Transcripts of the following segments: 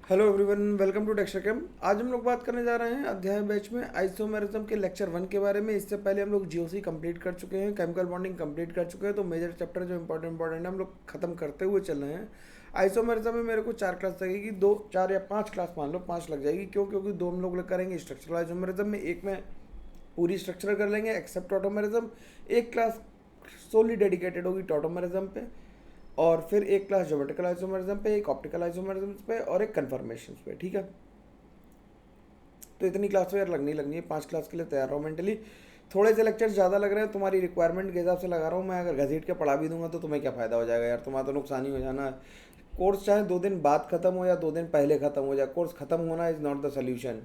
Hello everyone, welcome to texture cam. आज हम लोग बात करने जा रहे हैं अध्याय बैच में आइसोमेरिज्म के लेक्चर 1 के बारे में। इससे पहले हम लोग जीओसी कंप्लीट कर चुके हैं, केमिकल बॉन्डिंग कंप्लीट कर चुके हैं। तो मेजर चैप्टर जो इंपॉर्टेंट है हम लोग खत्म करते हुए चल रहे हैं। आइसोमेरिज्म में मेरे को 4 क्लास लगेगी, 2 4 या 5 क्लास मान लो, 5 लग जाएगी। क्यों? क्योंकि 2 हम लोग करेंगे स्ट्रक्चरल आइसोमेरिज्म में, एक में पूरी स्ट्रक्चर कर लेंगे एक्सेप्ट ऑटोमेरिज्म। एक क्लास सोली डेडिकेटेड होगी टॉटोमेरिज्म पे, और फिर एक क्लास ज्योमेट्रिकल आइसोमेरिज्म पे, एक ऑप्टिकल आइसोमेरिज्म पे और एक कन्फर्मेशन पे। ठीक है, तो इतनी क्लास तो यार लगनी है। 5 क्लास के लिए तैयार रहो मेंटली। थोड़े से लेक्चर्स ज़्यादा लग रहे हैं, तुम्हारी रिक्वायरमेंट के हिसाब से लगा रहा हूँ मैं। अगर घसीट के पढ़ा भी दूंगा तो तुम्हें क्या फ़ायदा हो जाएगा यार, तुम्हारा तो नुकसान ही हो जाना है। कोर्स चाहे 2 दिन बाद ख़त्म हो या 2 दिन पहले ख़त्म हो जाए, कोर्स ख़त्म होना इज़ नॉट द सोल्यूशन।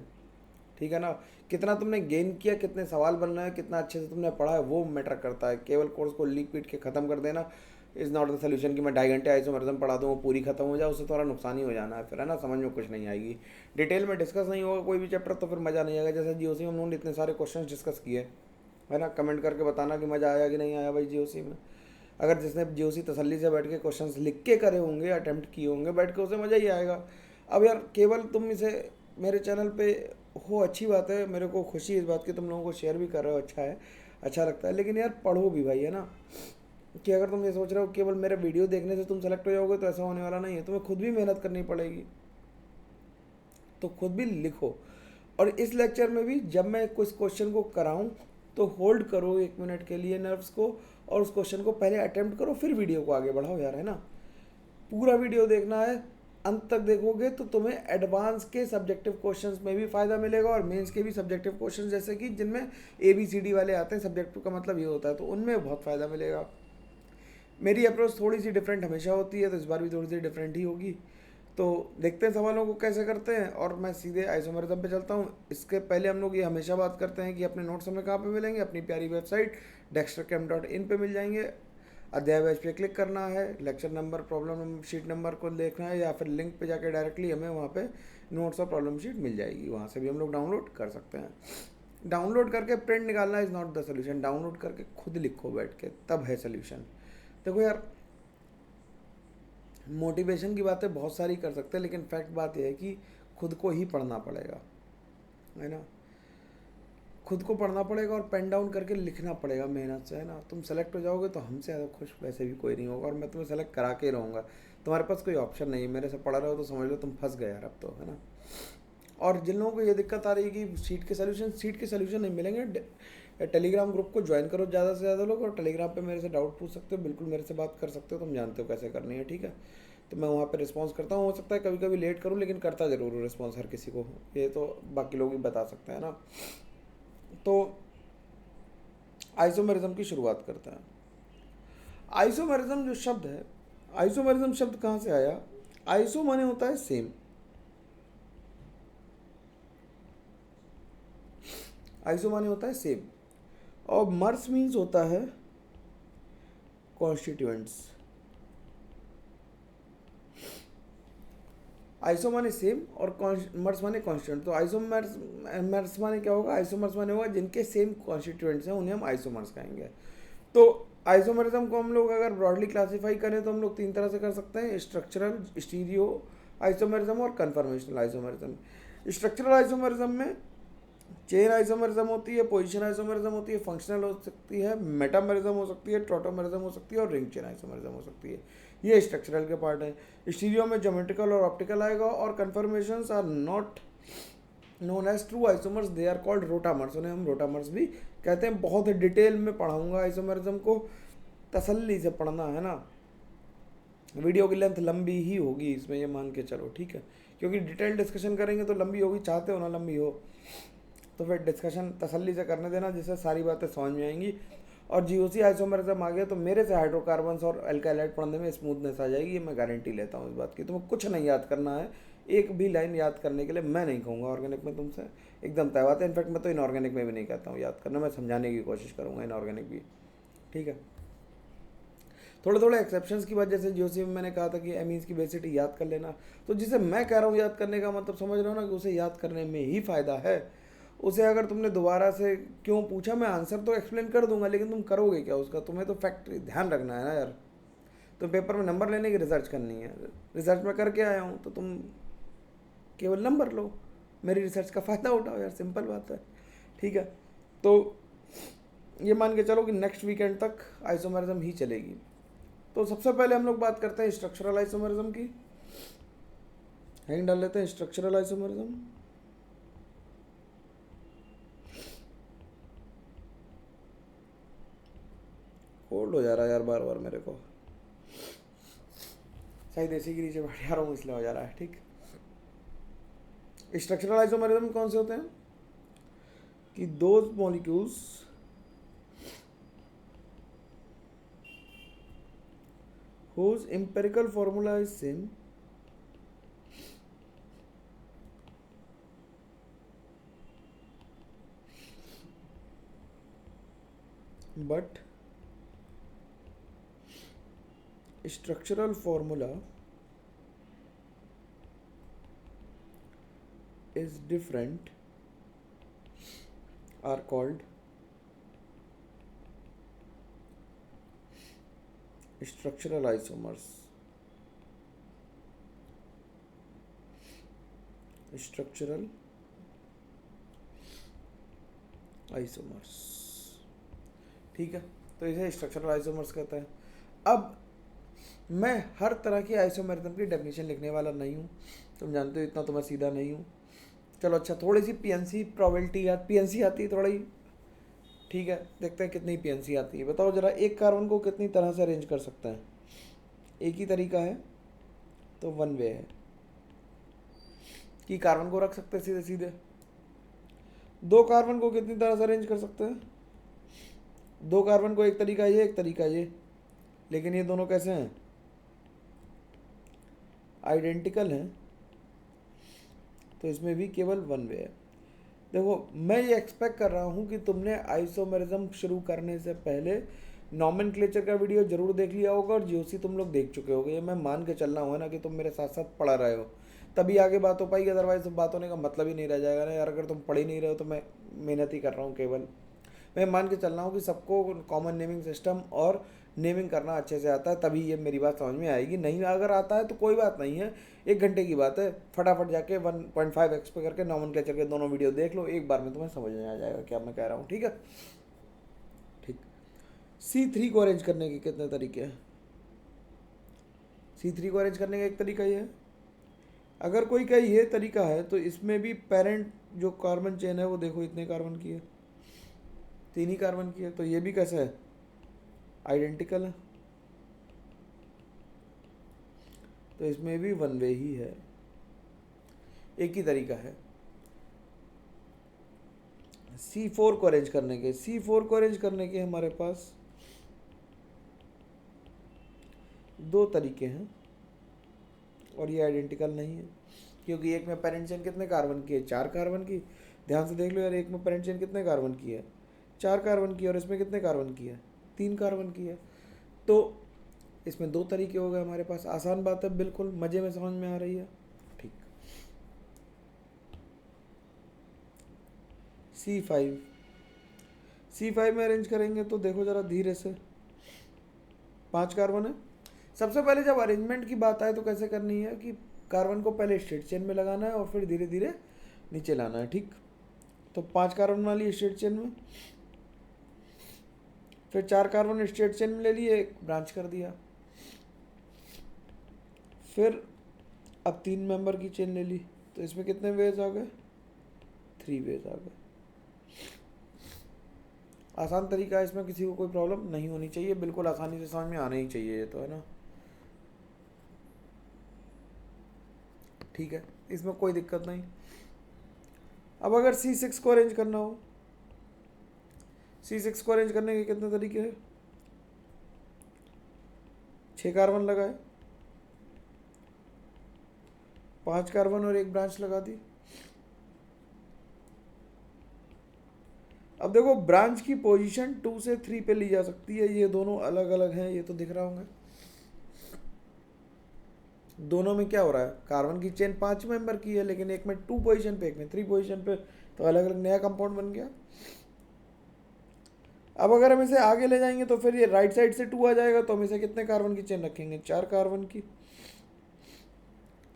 ठीक है ना? कितना तुमने गेन किया, कितने सवाल बन रहे हैं, कितना अच्छे से तुमने पढ़ा है, वो मैटर करता है। केवल कोर्स को लीक पीट के ख़त्म कर देना इज़ नॉट द सोल्यूशन। कि मैं 2.5 घंटे आइसोमेरिज्म पढ़ा दूँ, वो पूरी खत्म हो जाए, उससे थोड़ा नुकसान ही हो जाना है फिर, है ना? समझ में कुछ नहीं आएगी। डिटेल में डिस्कस नहीं होगा कोई भी चैप्टर तो फिर मज़ा नहीं आएगा। जैसे जीओसी में हम लोगों ने इतने सारे क्वेश्चन डिस्कस किए, है ना? कमेंट करके बताना कि मज़ा आया कि नहीं आया भाई जीओसी में। अगर जिसने जीओसी तसल्ली से बैठ के क्वेश्चंस लिख के करे होंगे, अटेम्प्ट किए होंगे बैठ के, उसे मज़ा ही आएगा। अब यार केवल तुम इसे मेरे चैनल पे हो, अच्छी बात है, मेरे को खुशी इस बात की, तुम लोगों को शेयर भी कर रहे हो, अच्छा है, अच्छा लगता है। लेकिन यार पढ़ो भी भाई, है ना? कि अगर तुम ये सोच रहे हो केवल मेरे वीडियो देखने से तुम सेलेक्ट हो जाओगे, तो ऐसा होने वाला नहीं है। तुम्हें खुद भी मेहनत करनी पड़ेगी, तो खुद भी लिखो। और इस लेक्चर में भी जब मैं कुछ क्वेश्चन को कराऊं तो होल्ड करो 1 मिनट के लिए नर्व्स को, और उस क्वेश्चन को पहले अटेम्प्ट करो, फिर वीडियो को आगे बढ़ाओ यार, है ना? पूरा वीडियो देखना है, अंत तक देखोगे तो तुम्हें एडवांस के सब्जेक्टिव क्वेश्चंस में भी फ़ायदा मिलेगा, और मेंस के भी सब्जेक्टिव क्वेश्चंस, जैसे कि जिनमें ABCD वाले आते हैं, सब्जेक्टिव का मतलब ये होता है, तो उनमें बहुत फ़ायदा मिलेगा। मेरी अप्रोच थोड़ी सी डिफरेंट हमेशा होती है, तो इस बार भी थोड़ी सी डिफरेंट ही होगी। तो देखते हैं सवालों को कैसे करते हैं, और मैं सीधे आइसोमेरिज्म पे चलता हूँ। इसके पहले हम लोग ये हमेशा बात करते हैं कि अपने नोट्स हमें कहाँ पे मिलेंगे। अपनी प्यारी वेबसाइट dextercam.in पे मिल जाएंगे। अध्याय बैच पे क्लिक करना है, lecture number, problem sheet number को देखना है, या फिर लिंक पे जाके डायरेक्टली हमें वहाँ पे नोट्स और प्रॉब्लम शीट मिल जाएगी। वहाँ से भी हम लोग डाउनलोड कर सकते हैं। डाउनलोड करके प्रिंट निकालना is not the solution. Download करके खुद लिखो बैठ के, तब है सोल्यूशन। देखो यार, मोटिवेशन की बातें बहुत सारी कर सकते हैं, लेकिन फैक्ट बात यह है कि खुद को ही पढ़ना पड़ेगा, है ना? खुद को पढ़ना पड़ेगा और पेन डाउन करके लिखना पड़ेगा मेहनत से, है ना? तुम सेलेक्ट हो जाओगे तो हमसे ज़्यादा खुश वैसे भी कोई नहीं होगा, और मैं तुम्हें सेलेक्ट करा के ही रहूँगा। तुम्हारे पास कोई ऑप्शन नहीं है। मेरे से पढ़ रहे हो तो समझ लो तुम फंस गए यार अब तो, है ना? और जिन लोगों को ये दिक्कत आ रही है कि सीट के सोल्यूशन नहीं मिलेंगे, टेलीग्राम ग्रुप को ज्वाइन करो ज़्यादा से ज़्यादा लोग, और टेलीग्राम पे मेरे से डाउट पूछ सकते हो, बिल्कुल मेरे से बात कर सकते हो, तुम जानते हो कैसे करनी है, ठीक है? तो मैं वहाँ पे रिस्पॉन्स करता हूँ। हो सकता है कभी कभी लेट करूँ, लेकिन करता ज़रूर हूँ रिस्पॉन्स हर किसी को। ये तो बाकी लोग भी बता सकते हैं ना। तो आइसोमेरिज्म की शुरुआत करते हैं। आइसोमेरिज्म जो शब्द है, आइसोमेरिज्म शब्द कहाँ से आया? आइसो माने होता है सेम, आइसो माने होता है सेम, और मर्स मीन्स होता है कॉन्स्टिट्यूएंट्स। आइसो माने सेम और मर्स माने कॉन्स्टिट्यूएंट। तो आइसोमर्स मर्स माने क्या होगा? आइसोमर्स माने होगा जिनके सेम कॉन्स्टिट्यूएंट्स हैं, उन्हें हम आइसोमर्स कहेंगे। तो आइसोमरिज्म को हम लोग अगर ब्रॉडली क्लासीफाई करें तो हम लोग 3 तरह से कर सकते हैं: स्ट्रक्चरल, स्टीरियो आइसोमरिज्म और कन्फर्मेशनल आइसोमरिज्म। स्ट्रक्चरल आइसोमरिज्म में चेन आइसोमरिज्म होती है, पोजीशन आइसोमरिज्म होती है, फंक्शनल हो सकती है, मेटामरिज्म हो सकती है, टोटोमरिज्म हो सकती है, और रिंग चेन आइसोमरिज्म हो सकती है। ये स्ट्रक्चरल के पार्ट है। स्टीरियो में ज्योमेट्रिकल और ऑप्टिकल आएगा, और conformations are not known as true isomers, they are called rotamers. उन्हें हम रोटामर्स भी कहते हैं। बहुत डिटेल में पढ़ाऊंगा आइसोमरिज्म को, तसल्ली से पढ़ना, है ना? वीडियो की लेंथ लंबी ही होगी इसमें, ये मान के चलो, ठीक है? क्योंकि डिटेल डिस्कशन करेंगे तो लंबी होगी, चाहते हो ना लंबी हो, तो फिर डिस्कशन तसल्ली से करने देना, जिससे सारी बातें समझ में आएंगी। और जीओसी आइसोमरिज्म आ गया तो मेरे से हाइड्रोकार्बन्स और अल्काइलाइड पढ़ने में स्मूथनेस आ जाएगी, ये मैं गारंटी लेता हूँ इस बात की। तुम्हें कुछ नहीं याद करना है, एक भी लाइन याद करने के लिए मैं नहीं कहूँगा ऑर्गेनिक में तुमसे, एकदम तय बात है। इनफैक्ट मैं तो इनऑर्गेनिक में भी नहीं कहता हूँ याद करना, मैं समझाने की कोशिश करूँगा इनऑर्गेनिक भी, ठीक है? थोड़े थोड़े एक्सेप्शंस की वजह से जीओसी में मैंने कहा था कि एमीन्स की बेसिटी याद कर लेना। तो जिसे मैं कह रहा हूँ याद करने का मतलब समझ रहे हो ना, कि उसे याद करने में ही फ़ायदा है। उसे अगर तुमने दोबारा से क्यों पूछा, मैं आंसर तो एक्सप्लेन कर दूंगा, लेकिन तुम करोगे क्या उसका? तुम्हें तो फैक्ट ध्यान रखना है ना यार। तो पेपर में नंबर लेने की रिसर्च करनी है, रिसर्च में करके आया हूँ, तो तुम केवल नंबर लो, मेरी रिसर्च का फ़ायदा उठाओ यार, सिंपल बात है। ठीक है, तो ये मान के चलो कि नेक्स्ट वीकेंड तक आइसोमेरिज्म ही चलेगी। तो सबसे पहले हम लोग बात करते हैं स्ट्रक्चरल आइसोमेरिज्म की। हेडिंग डाल लेते हैं स्ट्रक्चरल आइसोमेरिज्म। कोल्ड हो जा रहा है यार बार बार मेरे को, शायद एसी के नीचे बैठ जा रहा हूँ इसलिए हो जा रहा है। ठीक, स्ट्रक्चरल आइसोमेरिज्म कौन से होते हैं कि those molecules whose empirical formula is same but structural formula is different are called structural isomers. Structural isomers, ठीक है, तो इसे स्ट्रक्चरल आइसोमर्स कहते हैं। अब मैं हर तरह की आइसोमेरिज्म की डेफिनेशन लिखने वाला नहीं हूँ, तुम जानते हो इतना तो मैं सीधा नहीं हूँ। चलो अच्छा, थोड़ी सी पीएनसी प्रोबेबिलिटी या पीएनसी आती है थोड़ी, ठीक है, देखते हैं कितनी पीएनसी आती है। बताओ जरा, एक कार्बन को कितनी तरह से अरेंज कर सकते हैं? एक ही तरीका है, तो वन वे है कि कार्बन को रख सकते हैं सीधे सीधे। दो कार्बन को कितनी तरह से अरेंज कर सकते हैं? दो कार्बन को एक तरीका ये, एक तरीका ये, लेकिन ये दोनों कैसे हैं? आइडेंटिकल हैं, तो इसमें भी केवल वन वे है। देखो, मैं ये एक्सपेक्ट कर रहा हूँ कि तुमने आइसोमेरिज्म शुरू करने से पहले नॉमेनक्लेचर का वीडियो जरूर देख लिया होगा और जीओसी तुम लोग देख चुके होगे। ये मैं मान के चलना हुआ ना कि तुम मेरे साथ साथ पढ़ा रहे हो, तभी आगे बात हो पाएगी, अदरवाइज बात होने का मतलब ही नहीं रह जाएगा ना यार। अगर तुम पढ़ ही नहीं रहे हो तो मैं मेहनत ही कर रहा हूँ केवल। मैं मान के चल रहा हूँ कि सबको कॉमन नेमिंग सिस्टम और नेमिंग करना अच्छे से आता है, तभी ये मेरी बात समझ में आएगी। नहीं अगर आता है तो कोई बात नहीं है, 1 घंटे की बात है, फटाफट जाके 1.5x पे करके नॉमेनक्लेचर के दोनों वीडियो देख लो, एक बार में तुम्हें समझ में आ जाएगा क्या मैं कह रहा हूँ। ठीक है, ठीक। C3 को अरेंज करने के कितने तरीके हैं? C3 को अरेंज करने का एक तरीका ये है, अगर कोई का ये तरीका है तो इसमें भी पेरेंट जो कार्बन चेन है वो देखो इतने कार्बन की है, 3 ही कार्बन की है, तो ये भी कैसा है? आइडेंटिकल है, तो इसमें भी वन वे ही है, एक ही तरीका है। C4 को अरेंज करने के, C4 को अरेंज करने के हमारे पास 2 तरीके हैं और ये आइडेंटिकल नहीं है, क्योंकि एक में पेरेंट चेन कितने कार्बन की है? 4 कार्बन की। ध्यान से देख लो यार, एक में पेरेंट चेन कितने कार्बन की है? 4 कार्बन की, और इसमें कितने कार्बन की है? 3 कार्बन की है। तो इसमें 2 तरीके हो गए हमारे पास। आसान बात है, बिल्कुल मज़े में समझ में आ रही है। ठीक, C5, C5 में अरेंज करेंगे तो देखो ज़रा धीरे से, 5 कार्बन है। सबसे पहले जब अरेंजमेंट की बात आए तो कैसे करनी है कि कार्बन को पहले स्ट्रेट चेन में लगाना है और फिर धीरे धीरे नीचे लाना है। ठीक, तो 5 कार्बन बना लिए स्ट्रेट चेन में, फिर 4 कार्बन स्ट्रेट चेन में ले लिए, एक ब्रांच कर दिया, फिर अब 3 मेंबर की चेन ले ली, तो इसमें कितने वेज आ गए? 3 वेज आ गए। आसान तरीका है, इसमें किसी को कोई प्रॉब्लम नहीं होनी चाहिए, बिल्कुल आसानी से समझ में आना ही चाहिए ये तो, है ना। ठीक है, इसमें कोई दिक्कत नहीं। अब अगर C6 को अरेंज करना हो, C6 को अरेंज करने के कितने तरीके हैं? 6 कार्बन लगाए, 5 कार्बन और एक ब्रांच लगा दी। अब देखो, ब्रांच की पोजीशन 2 से 3 पे ली जा सकती है, ये दोनों अलग अलग हैं, ये तो दिख रहा होंगे। दोनों में क्या हो रहा है? कार्बन की चेन 5 मेंबर की है, लेकिन एक में 2 पोजीशन पे, एक में 3 पोजीशन पे, तो अलग अलग नया कंपाउंड बन गया। अब अगर हम इसे आगे ले जाएंगे तो फिर ये राइट साइड से 2 आ जाएगा, तो हम इसे कितने कार्बन की चेन रखेंगे? 4 कार्बन की।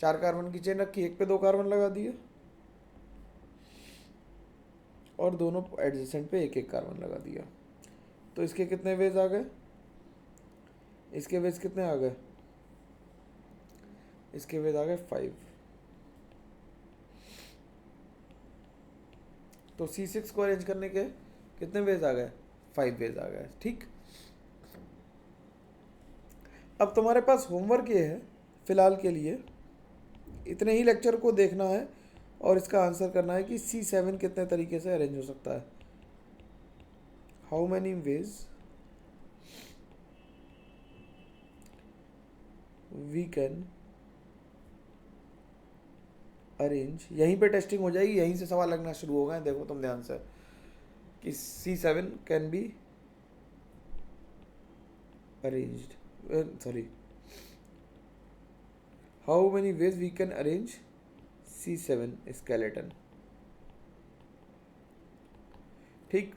4 कार्बन की चेन रखी, एक पे 2 कार्बन लगा दिए और दोनों एडजेसेंट पे एक एक कार्बन लगा दिया। तो इसके कितने वेज आ गए, इसके वेज कितने आ गए, इसके वेज आ गए 5। तो C6 को अरेंज करने के कितने वेज आ गए, 5 वेज आ गए। ठीक, अब तुम्हारे पास होमवर्क ये है फिलहाल के लिए, इतने ही लेक्चर को देखना है और इसका आंसर करना है कि C7 कितने तरीके से अरेंज हो सकता है। How many ways we can arrange, यहीं पे टेस्टिंग हो जाएगी, यहीं से सवाल लगना शुरू हो गए। देखो तुम ध्यान से कि C7 can be arranged, sorry, how many ways we can arrange C7 skeleton. ठीक,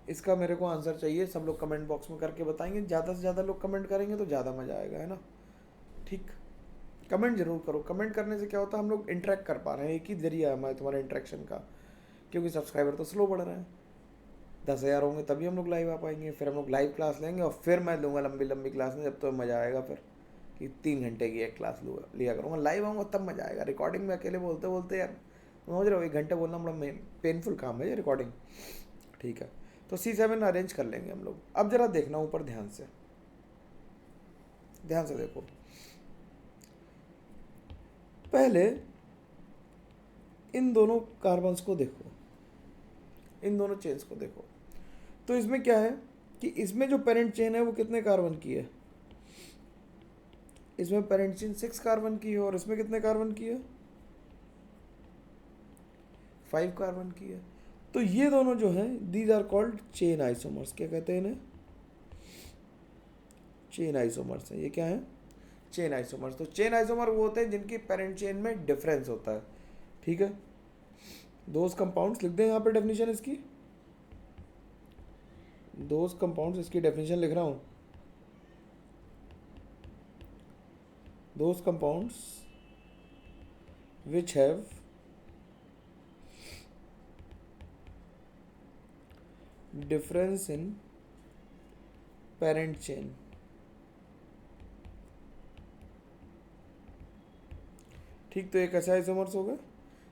इसका मेरे को आंसर चाहिए, सब लोग कमेंट बॉक्स में करके बताएंगे, ज़्यादा से ज़्यादा लोग कमेंट करेंगे तो ज़्यादा मज़ा आएगा, है ना। ठीक, कमेंट जरूर करो, कमेंट करने से क्या होता है हम लोग इंटरेक्ट कर पा रहे हैं, एक ही जरिया है हमारे तुम्हारे इंटरेक्शन का, क्योंकि सब्सक्राइबर तो स्लो बढ़ रहे हैं। 10,000 होंगे तभी हम लोग लाइव आ पाएंगे, फिर हम लोग लाइव क्लास लेंगे और फिर मैं लूँगा लंबी लंबी क्लास में, जब तो मज़ा आएगा फिर कि 3 घंटे की एक क्लास लूँगा लिया करूँगा, लाइव आऊँगा तब मज़ा आएगा। रिकॉर्डिंग में अकेले बोलते बोलते यार समझ रहे हो, 1 घंटे बोलना बड़ा पेनफुल काम है ये रिकॉर्डिंग। ठीक है, तो C7 अरेंज कर लेंगे हम लोग। अब जरा देखना ऊपर ध्यान से, ध्यान से देखो, पहले इन दोनों कार्बन्स को देखो, इन दोनों चेन्स को देखो। तो इसमें क्या है कि इसमें जो पेरेंट चेन है वो कितने कार्बन की है, इसमें पेरेंट चेन 6 कार्बन की है और इसमें कितने कार्बन की है, 5 कार्बन की है। तो ये दोनों जो हैं these are called chain isomers. क्या कहते हैं इन्हें, चेन आइसोमर्स है। ये क्या है, चेन आइसोमर्स। तो चेन आइसोमर वो होते हैं जिनकी पेरेंट चेन में डिफरेंस होता है। ठीक है, दोज कंपाउंड्स लिख दें यहाँ पे डेफिनेशन इसकी, दोज कंपाउंड्स, इसकी डेफिनेशन लिख रहा हूँ, those compounds which have difference in parent chain, ठीक। तो ये कैसे आइसोमर्स हो गए,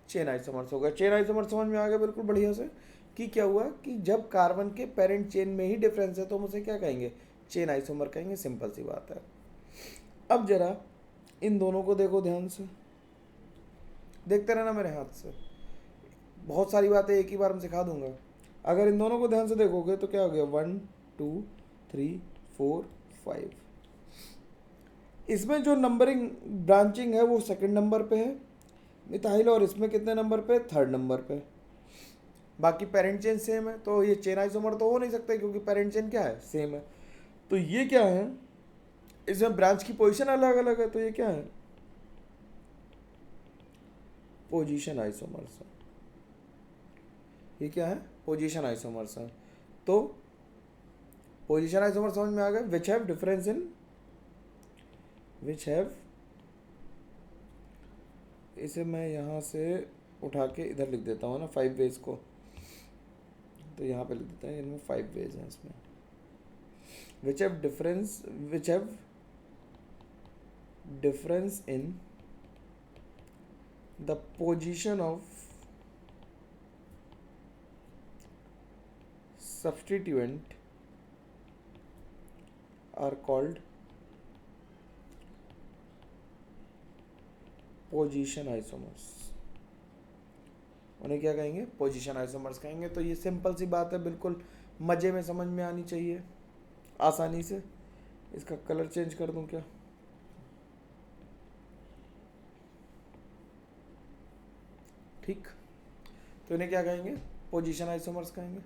चेन आइसोमर्स हो गए। चेन आइसोमर्स समझ में आ गया बिल्कुल बढ़िया से कि क्या हुआ कि जब कार्बन के पेरेंट चेन में ही डिफरेंस है तो हम उसे क्या कहेंगे, चेन आइसोमर कहेंगे, सिंपल सी बात है। अब जरा इन दोनों को देखो ध्यान से, देखते रहना मेरे हाथ से, बहुत सारी बातें एक ही बार में सिखा दूंगा। अगर इन दोनों को ध्यान से देखोगे तो क्या हो गया, 1 2 3 4 5। इसमें जो नंबरिंग ब्रांचिंग है वो सेकंड नंबर पे है मिथाइल, और इसमें कितने नंबर पे, थर्ड नंबर पे। बाकी पेरेंट चेन सेम है, तो ये चेन आइसोमर तो हो नहीं सकते क्योंकि पेरेंट चेन क्या है, सेम है। तो ये क्या है, इसमें ब्रांच की पोजीशन अलग अलग है, तो ये क्या है, पोजीशन आइसोमर्स है। ये क्या है, पोजीशन आइसोमर्स है। तो पोजीशन आइसोमर समझ में आ गए, which have difference in, which have, इसे मैं यहाँ से उठा के इधर लिख देता हूँ ना 5 वेज को, तो यहाँ पे लिख देते हैं, इनमें 5 वेज हैं इसमें, which have difference, which have difference in the position of substituent are called position isomers. उन्हें क्या कहेंगे, पोजीशन आइसोमर्स कहेंगे। तो ये सिंपल सी बात है, बिल्कुल मज़े में समझ में आनी चाहिए आसानी से। इसका कलर चेंज कर दूं क्या, ठीक। तो इन्हें क्या कहेंगे, पोजीशन आइसोमर्स कहेंगे,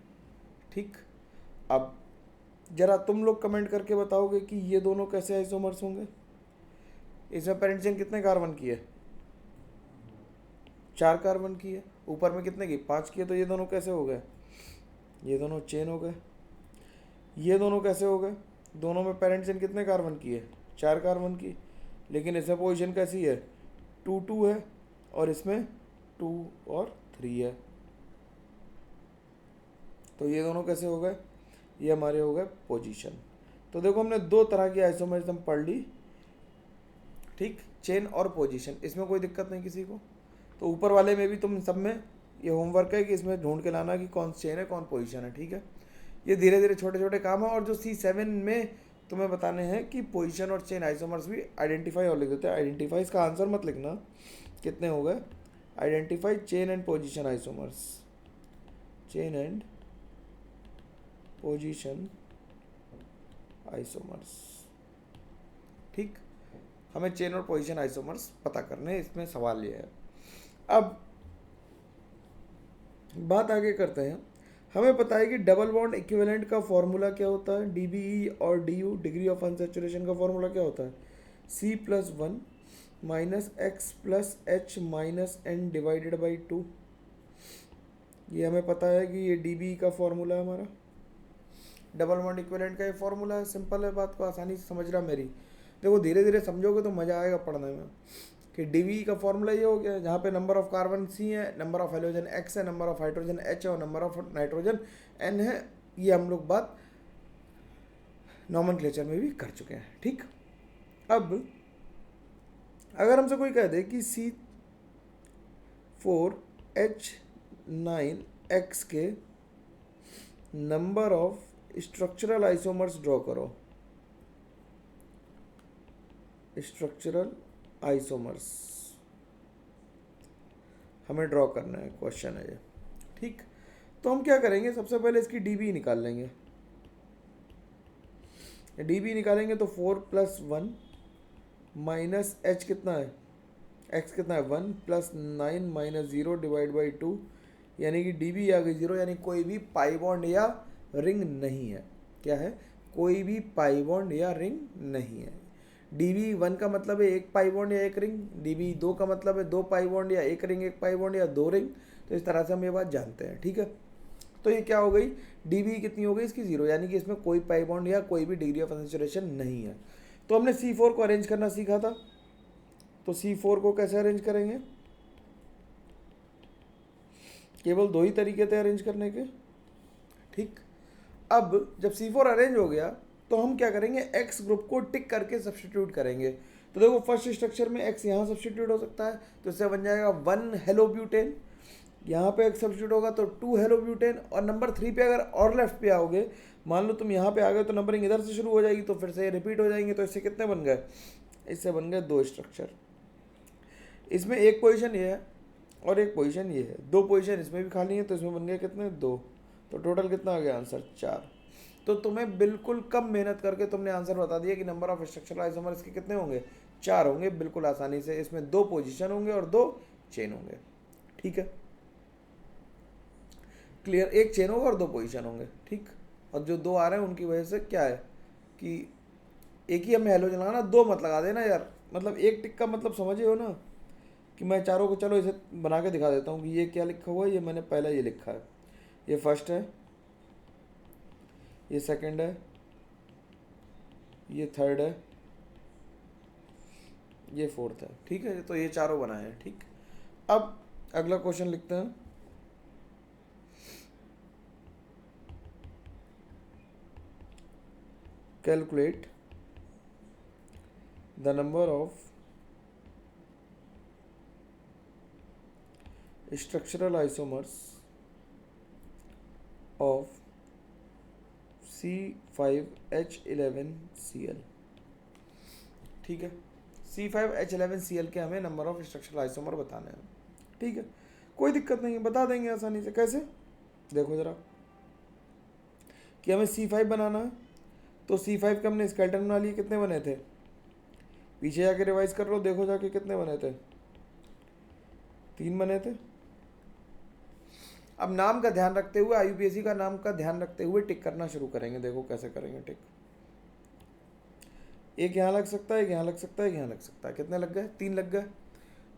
ठीक। अब जरा तुम लोग कमेंट करके बताओगे कि ये दोनों कैसे आइसोमर्स होंगे। इसमें पेरेंट चेन कितने कार्बन की है, 4 कार्बन की है, ऊपर में कितने की, 5 की है। तो ये दोनों कैसे हो गए, ये दोनों चेन हो गए। ये दोनों कैसे हो गए, दोनों में पेरेंट चेन कितने कार्बन की है, 4 कार्बन की, लेकिन इसमें पोजीशन कैसी है, टू टू है और इसमें 2 और 3 है। तो ये दोनों कैसे हो गए, ये हमारे हो गए पोजीशन। तो देखो हमने दो तरह की आइसोमरिज्म पढ़ ली, ठीक, चेन और पोजीशन, इसमें कोई दिक्कत नहीं किसी को। तो ऊपर वाले में भी तुम सब में ये होमवर्क है कि इसमें ढूंढ के लाना कि कौन चेन है कौन पोजीशन है, ठीक है। ये धीरे धीरे छोटे छोटे काम है। और जो C7 में तुम्हें बताने हैं कि पोजीशन और चेन आइसोमर्स भी आइडेंटिफाई और लिख देते हैं। आइडेंटिफाई इसका आंसर मत लिखना, कितने हो गए, identify chain and position isomers, chain and position isomers, ठीक। हमें चेन और पोजीशन आइसोमर्स पता करने, इसमें सवाल ये है। अब बात आगे करते हैं। हमें पता है कि डबल बॉन्ड इक्विवेलेंट का फॉर्मूला क्या होता है, DBE और DU, डिग्री ऑफ अनसैचुरेशन का फॉर्मूला क्या होता है, C+1 -X+H-N डिवाइडेड बाई 2। ये हमें पता है कि ये DBE का फॉर्मूला है हमारा, डबल बॉन्ड इक्विवेलेंट का ये फॉर्मूला है। सिंपल है, बात को आसानी से समझ रहा मेरी। देखो धीरे धीरे समझोगे तो मज़ा आएगा पढ़ने में। कि DBE का फॉर्मूला ये हो गया, जहाँ पे नंबर ऑफ कार्बन C है, नंबर ऑफ हाइड्रोजन X है, नंबर ऑफ हाइड्रोजन H है और नंबर ऑफ नाइट्रोजन N है। ये हम लोग बात नॉमेनक्लेचर में भी कर चुके हैं, ठीक। अब अगर हमसे कोई कह दे कि C4H9X के number of structural isomers draw करो, स्ट्रक्चरल आइसोमर्स हमें ड्रॉ करना है, क्वेश्चन है ये, ठीक। तो हम क्या करेंगे, सबसे पहले इसकी DBE निकाल लेंगे। DBE निकालेंगे तो 4+1 माइनस H कितना है, X कितना है 1 + 9 - 0 डिवाइड बाई 2, यानी कि DBE आ गई 0, यानी कोई भी पाई बॉन्ड या रिंग नहीं है। क्या है, कोई भी पाई बॉन्ड या रिंग नहीं है। DBE 1 का मतलब है एक पाई बॉन्ड या एक रिंग, DBE 2 का मतलब है 2 पाई बॉन्ड या एक रिंग एक पाई बॉन्ड या 2 रिंग। तो इस तरह से हम ये बात जानते हैं, ठीक है। तो ये क्या हो गई, DBE कितनी हो गई इसकी 0, यानी कि इसमें कोई पाई बॉन्ड या कोई भी डिग्री ऑफ अनसैचुरेशन नहीं है। तो हमने C4 को अरेंज करना सीखा था, तो C4 को कैसे अरेंज करेंगे, केवल 2 ही तरीके थे अरेंज करने के, ठीक। अब जब C4 अरेंज हो गया तो हम क्या करेंगे, X ग्रुप को टिक करके सब्स्टिट्यूट करेंगे। तो देखो फर्स्ट स्ट्रक्चर में X यहाँ सब्स्टिट्यूट हो सकता है, तो इससे बन जाएगा 1 हेलो ब्यूटेन। यहाँ पे X सब्स्टिट्यूट होगा तो 2 हेलो ब्यूटेन। और नंबर 3 पे अगर और लेफ्ट पे आओगे, मान लो तुम यहाँ पे आ गए तो नंबरिंग इधर से शुरू हो जाएगी, तो फिर से रिपीट हो जाएंगे। तो इससे कितने बन गए, इससे बन गए 2 स्ट्रक्चर। इसमें एक पोजीशन ये है और एक पोजीशन ये है, 2 पोजीशन इसमें भी खाली है, तो इसमें बन गए कितने, 2। तो टोटल कितना आ गया आंसर, 4। तो तुम्हें बिल्कुल कम मेहनत करके तुमने आंसर बता दिया कि नंबर ऑफ स्ट्रक्चरल आइसोमर इसके कितने होंगे, 4 होंगे, बिल्कुल आसानी से। इसमें 2 पोजीशन होंगे और 2 चेन होंगे, ठीक है, क्लियर। एक चेन होगा और 2 पोजीशन होंगे, ठीक। और जो 2 आ रहे हैं उनकी वजह से क्या है कि एक ही हमें हेलोजन लगाना, 2 मत लगा देना यार। मतलब एक टिक का मतलब समझे हो ना, कि मैं चारों को, चलो इसे बना के दिखा देता हूँ कि ये क्या लिखा हुआ है। ये मैंने पहले ये लिखा है, ये फर्स्ट है, ये सेकंड है, ये थर्ड है, ये फोर्थ है, ठीक है। तो ये चारों बनाए हैं, ठीक। अब अगला क्वेश्चन लिखते हैं, calculate the number of structural isomers of C5H11Cl, ठीक है। C5H11Cl के हमें नंबर ऑफ स्ट्रक्चरल आइसोमर बताने हैं, ठीक है। कोई दिक्कत नहीं है, बता देंगे आसानी से। कैसे, देखो जरा, कि हमें C5 बनाना है, तो C5 के हमने स्केलेटन बना लिए, कितने बने थे, पीछे जाके रिवाइज कर लो, देखो जाके कितने बने थे, 3 बने थे। अब नाम का ध्यान रखते हुए, IUPAC का नाम का ध्यान रखते हुए टिक करना शुरू करेंगे। देखो कैसे करेंगे टिक, एक यहाँ लग सकता है, एक यहाँ लग सकता है, एक यहाँ लग सकता है। कितने लग गए, 3 लग गए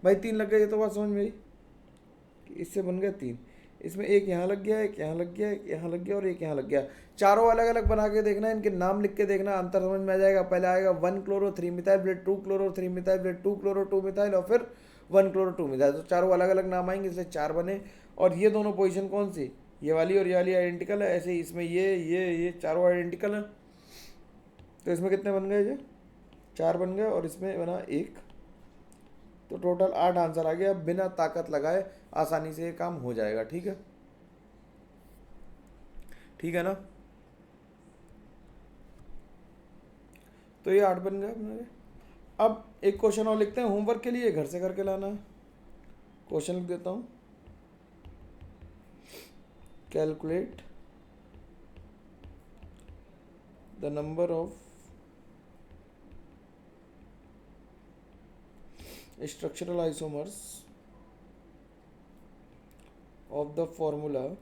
भाई, 3 लग गए। ये तो बात समझ में आई कि इससे बन गए 3। इसमें एक यहाँ लग गया, एक यहाँ लग गया, एक यहाँ लग गया और एक यहाँ लग गया। चारों अलग अलग बना के देखना, इनके नाम लिख के देखना, अंतर समझ में आ जाएगा। पहले आएगा 1 क्लोरो 3 मिथाइल, फिर 2 क्लोरो 3 मिथाइल, फिर 2 क्लोरो 2 मिथाइल और फिर 1 क्लोरो 2 मिथाइल, तो चारों अलग अलग नाम आएंगे इसलिए 4 बने। और ये दोनों पोजीशन कौन सी, ये वाली और ये वाली आइडेंटिकल है, ऐसे ही इसमें ये चारों आइडेंटिकल हैं, तो इसमें कितने बन गए, ये 4 बन गए और इसमें बना 1, तो टोटल 8 आंसर आ गया। बिना ताकत लगाए आसानी से ये काम हो जाएगा। ठीक है, ठीक है ना। तो ये 8 बन गए मेरे। अब एक क्वेश्चन और लिखते हैं होमवर्क के लिए, घर से करके लाना है। क्वेश्चन लिख देता हूँ, calculate the number of structural isomers of the formula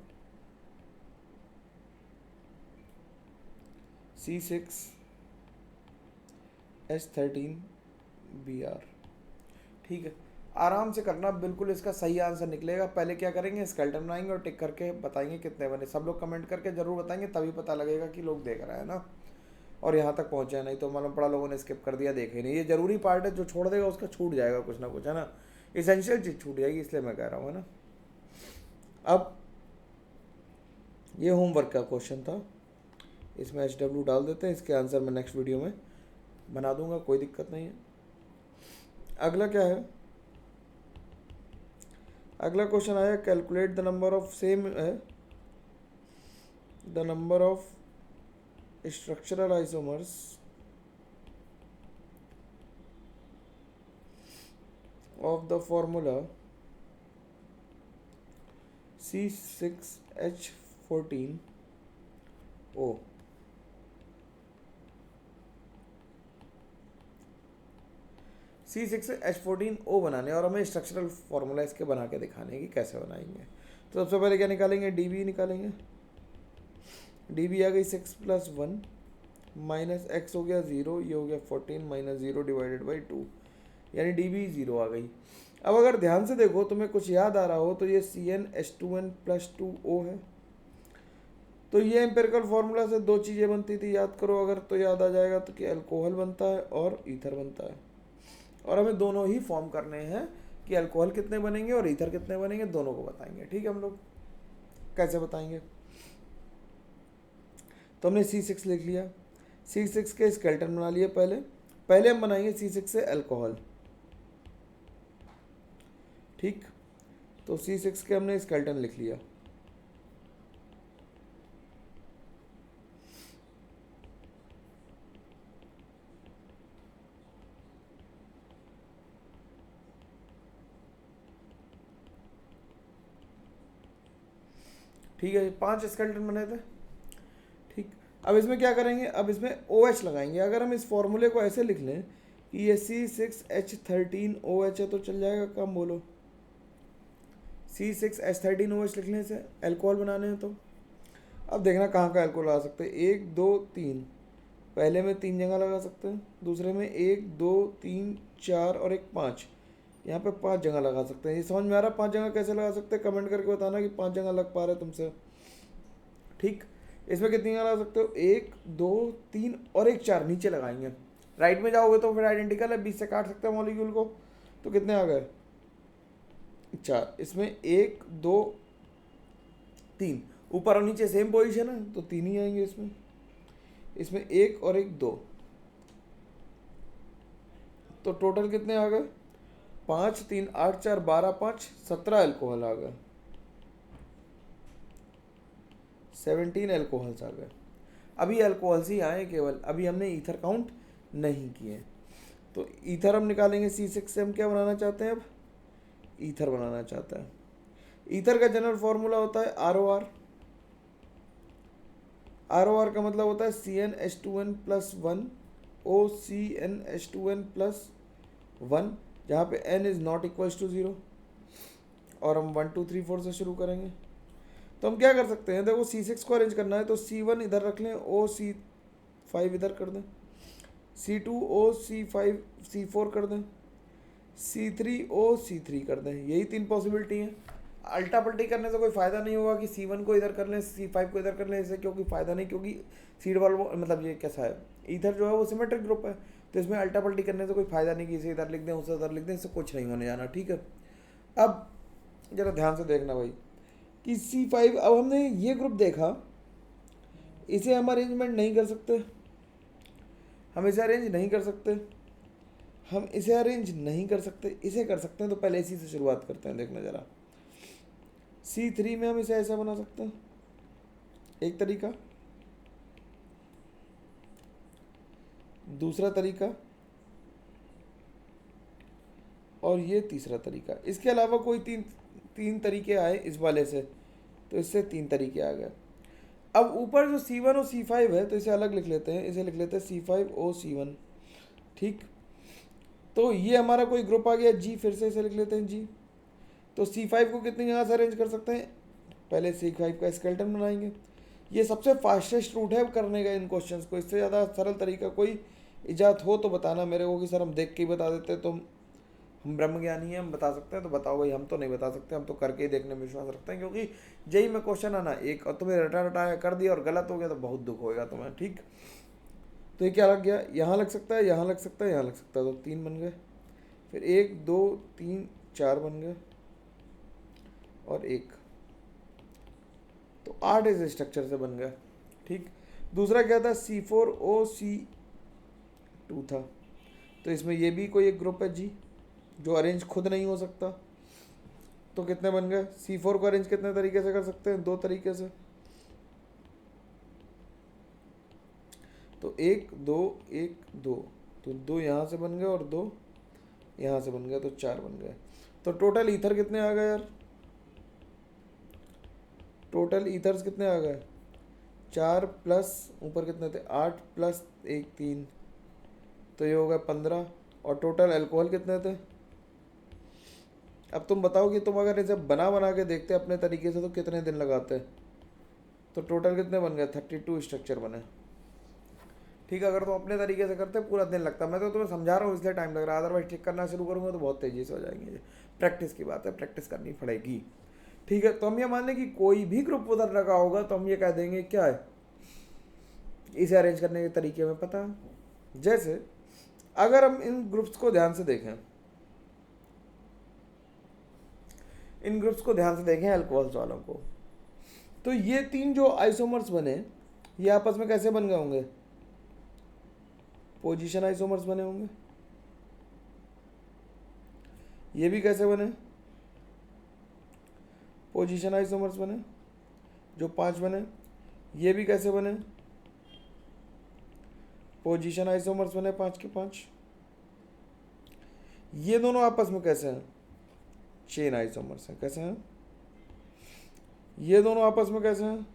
C6H13Br। ठीक है, आराम से करना, बिल्कुल इसका सही आंसर निकलेगा। पहले क्या करेंगे, स्केलेटन बनाएंगे और टिक करके बताएंगे कितने बने। सब लोग कमेंट करके जरूर बताएंगे, तभी पता लगेगा कि लोग देख रहे हैं ना और यहाँ तक पहुँचे हैं। नहीं तो मालूम पड़ा लोगों ने स्किप कर दिया, देखे नहीं। ये जरूरी पार्ट है, जो छोड़ देगा उसका छूट जाएगा कुछ ना कुछ, है ना। इसेंशियल चीज़ छूट जाएगी, इसलिए मैं कह रहा हूँ, है ना। अब ये होमवर्क का क्वेश्चन था, इसमें HW डाल देते हैं। इसके आंसर मैं नेक्स्ट वीडियो में बना दूंगा, कोई दिक्कत नहीं है। अगला क्या है, अगला क्वेश्चन आया, calculate the number of, same है, the number of structural isomers of the formula C6H14O। C6H14O बनाने और हमें स्ट्रक्चरल फार्मूला इसके बना के दिखाने की कैसे बनाएंगे। तो सबसे पहले क्या निकालेंगे, DB निकालेंगे। DB आ गई 6 + 1 माइनस एक्स हो गया 0, ये हो गया 14 माइनस 0 डिवाइडेड बाई 2, यानी DB 0 आ गई। अब अगर ध्यान से देखो, तुम्हें कुछ याद आ रहा हो तो ये CnH2n+2O है। तो ये एम्पिरिकल फार्मूला से दो चीज़ें बनती थी, याद करो अगर, तो याद आ जाएगा तो कि अल्कोहल बनता है और ईथर बनता है। और हमें दोनों ही फॉर्म करने हैं कि अल्कोहल कितने बनेंगे और ईथर कितने बनेंगे, दोनों को बताएंगे। ठीक है, हम लोग कैसे बताएंगे। तो हमने C6 लिख लिया, C6 के स्केलेटन बना लिए। पहले हम बनाएंगे C6 से अल्कोहल। ठीक, तो C6 के हमने स्केलेटन लिख लिया। ठीक है, 5 स्केलेटन बने थे। ठीक, अब इसमें क्या करेंगे, अब इसमें OH लगाएंगे। अगर हम इस फॉर्मूले को ऐसे लिख लें कि ये C6H13OH है तो चल जाएगा काम, बोलो। C6H13OH लिखने से अल्कोहल बनाने हैं तो अब देखना कहाँ का अल्कोहल लगा सकते हैं। 1 2 3, पहले में 3 जगह लगा सकते हैं, दूसरे में 1 2 3 4 और एक 5, यहाँ पे 5 जगह लगा सकते हैं। ये समझ में आ रहा है 5 जगह कैसे लगा सकते हैं, कमेंट करके बताना कि 5 जगह लग पा रहे तुमसे। ठीक, इसमें कितनी जगह लगा सकते हो, 1 2 3 और एक 4 नीचे लगाएंगे। राइट में जाओगे तो फिर आइडेंटिकल है, 20 से काट सकते हैं मॉलिक्यूल को, तो कितने आ गए 4। इसमें 1 2 3, ऊपर और नीचे सेम पोजीशन है तो 3 ही आएंगे इसमें 1 और 1 2, तो टोटल कितने आ गए 5 3 8 4 12 5 17 अल्कोहल आ गए, 17 अल्कोहल्स आ गए। अभी अल्कोहल्स ही आए केवल, अभी हमने ईथर काउंट नहीं किए। तो ईथर हम निकालेंगे C6 से। हम क्या बनाना चाहते हैं, अब ईथर बनाना चाहते हैं। ईथर का जनरल फॉर्मूला होता है ROR। ROR का मतलब होता है CnH2n+1 OCnH2n+1, जहाँ पे n is not equals to 0। और हम 1 2 3 4 से शुरू करेंगे। तो हम क्या कर सकते हैं, देखो C6 को अरेंज करना है तो C1 इधर रख लें, OC5 इधर कर दें, C2 OC5 C4 कर दें, C3 OC3 कर दें। यही 3 पॉसिबिलिटी हैं। अल्टा पल्टी करने से कोई फ़ायदा नहीं होगा कि C1 को इधर कर लें C5 को इधर कर लें, इससे क्योंकि फ़ायदा नहीं, क्योंकि सीड वाल मतलब ये कैसा है, ईथर जो है वो सिमेट्रिक ग्रुप है, तो इसमें अल्टा पल्टी करने से कोई फ़ायदा नहीं कि इसे इधर लिख दें उसे उधर लिख दें, इससे कुछ नहीं होने जाना, ठीक है। अब ज़रा ध्यान से देखना भाई कि C5, अब हमने ये ग्रुप देखा, इसे हम अरेंजमेंट नहीं कर सकते, हम इसे अरेंज नहीं कर सकते, हम इसे अरेंज नहीं कर सकते, इसे कर सकते हैं। तो पहले इसी से शुरुआत करते हैं, देखना ज़रा। C3 में हम इसे ऐसा बना सकते हैं, एक तरीका, दूसरा तरीका, और ये तीसरा तरीका। इसके अलावा कोई तीन तरीके आए इस वाले से, तो इससे 3 तरीके आ गए। अब ऊपर जो C1 और C5 है तो इसे अलग लिख लेते हैं, इसे लिख लेते हैं C5OC1, ठीक। तो ये हमारा कोई ग्रुप आ गया G, फिर से इसे लिख लेते हैं G। तो C5 को कितने यहाँ से अरेंज कर सकते हैं, पहले C5 का स्केलेटन बनाएंगे। ये सबसे फास्टेस्ट रूट है करने का इन क्वेश्चंस को, इससे ज़्यादा सरल तरीका कोई इजाद हो तो बताना मेरे को कि सर हम देख के ही बता देते, तो हम ब्रह्म ज्ञानी हैं, हम बता सकते हैं। तो बताओ भाई, हम तो नहीं बता सकते, हम तो करके ही देखने में विश्वास रखते हैं, क्योंकि जेई में क्वेश्चन आना एक और तुम्हें रटा रटाया कर दिया और गलत हो गया तो बहुत दुख होएगा तुम्हें, ठीक। तो ये क्या लग गया, यहाँ लग सकता है, यहाँ लग सकता है, यहाँ लग सकता है, तो 3 बन गए। फिर 1 2 3 4 बन गए और 1, तो 8 इस स्ट्रक्चर से बन गया, ठीक। दूसरा क्या था, C4OC2 था, तो इसमें ये भी कोई एक ग्रुप है जी, जो अरेंज खुद नहीं हो सकता। तो कितने बन गए, C4 को अरेंज कितने तरीके से कर सकते हैं, 2 तरीके से। तो 1 2 1 2, तो 2 यहाँ से बन गए और 2 यहाँ से बन गए, तो 4 बन गए। तो टोटल ईथर कितने आ गए यार, टोटल ईथर्स कितने आ गए, 4 प्लस ऊपर कितने थे, 8 प्लस 1 3, तो ये हो गया 15। और टोटल अल्कोहल कितने थे, अब तुम बताओ कि तुम अगर इसे बना के देखते अपने तरीके से तो कितने दिन लगाते। तो टोटल कितने बन गए, 32 स्ट्रक्चर बने, ठीक है। अगर तुम अपने तरीके से करते पूरा दिन लगता, मैं तो तुम्हें समझा रहा हूँ इसलिए टाइम लग रहा है, अदरवाइज ठीक करना शुरू करूँगा तो बहुत तेज़ी से हो जाएंगे। प्रैक्टिस की बात है, प्रैक्टिस करनी पड़ेगी, ठीक है। तो हम ये मान लें कि कोई भी ग्रुप उधर लगा होगा तो हम ये कह देंगे क्या है, इसे अरेंज करने के तरीके में पता है। जैसे अगर हम इन ग्रुप्स को ध्यान से देखें, इन ग्रुप्स को ध्यान से देखें अल्कोहल्स वालों को, तो ये 3 जो आइसोमर्स बने ये आपस में कैसे बन गए होंगे, पोजीशन आइसोमर्स बने होंगे। ये भी कैसे बने, पोजीशन आइसोमर्स बने, जो 5 बने। ये भी कैसे बने, पोजीशन आइसोमर्स बने 5 के 5। ये दोनों आपस में कैसे हैं, चेन आइसोमर्स हैं, कैसे हैं। ये दोनों आपस में कैसे हैं,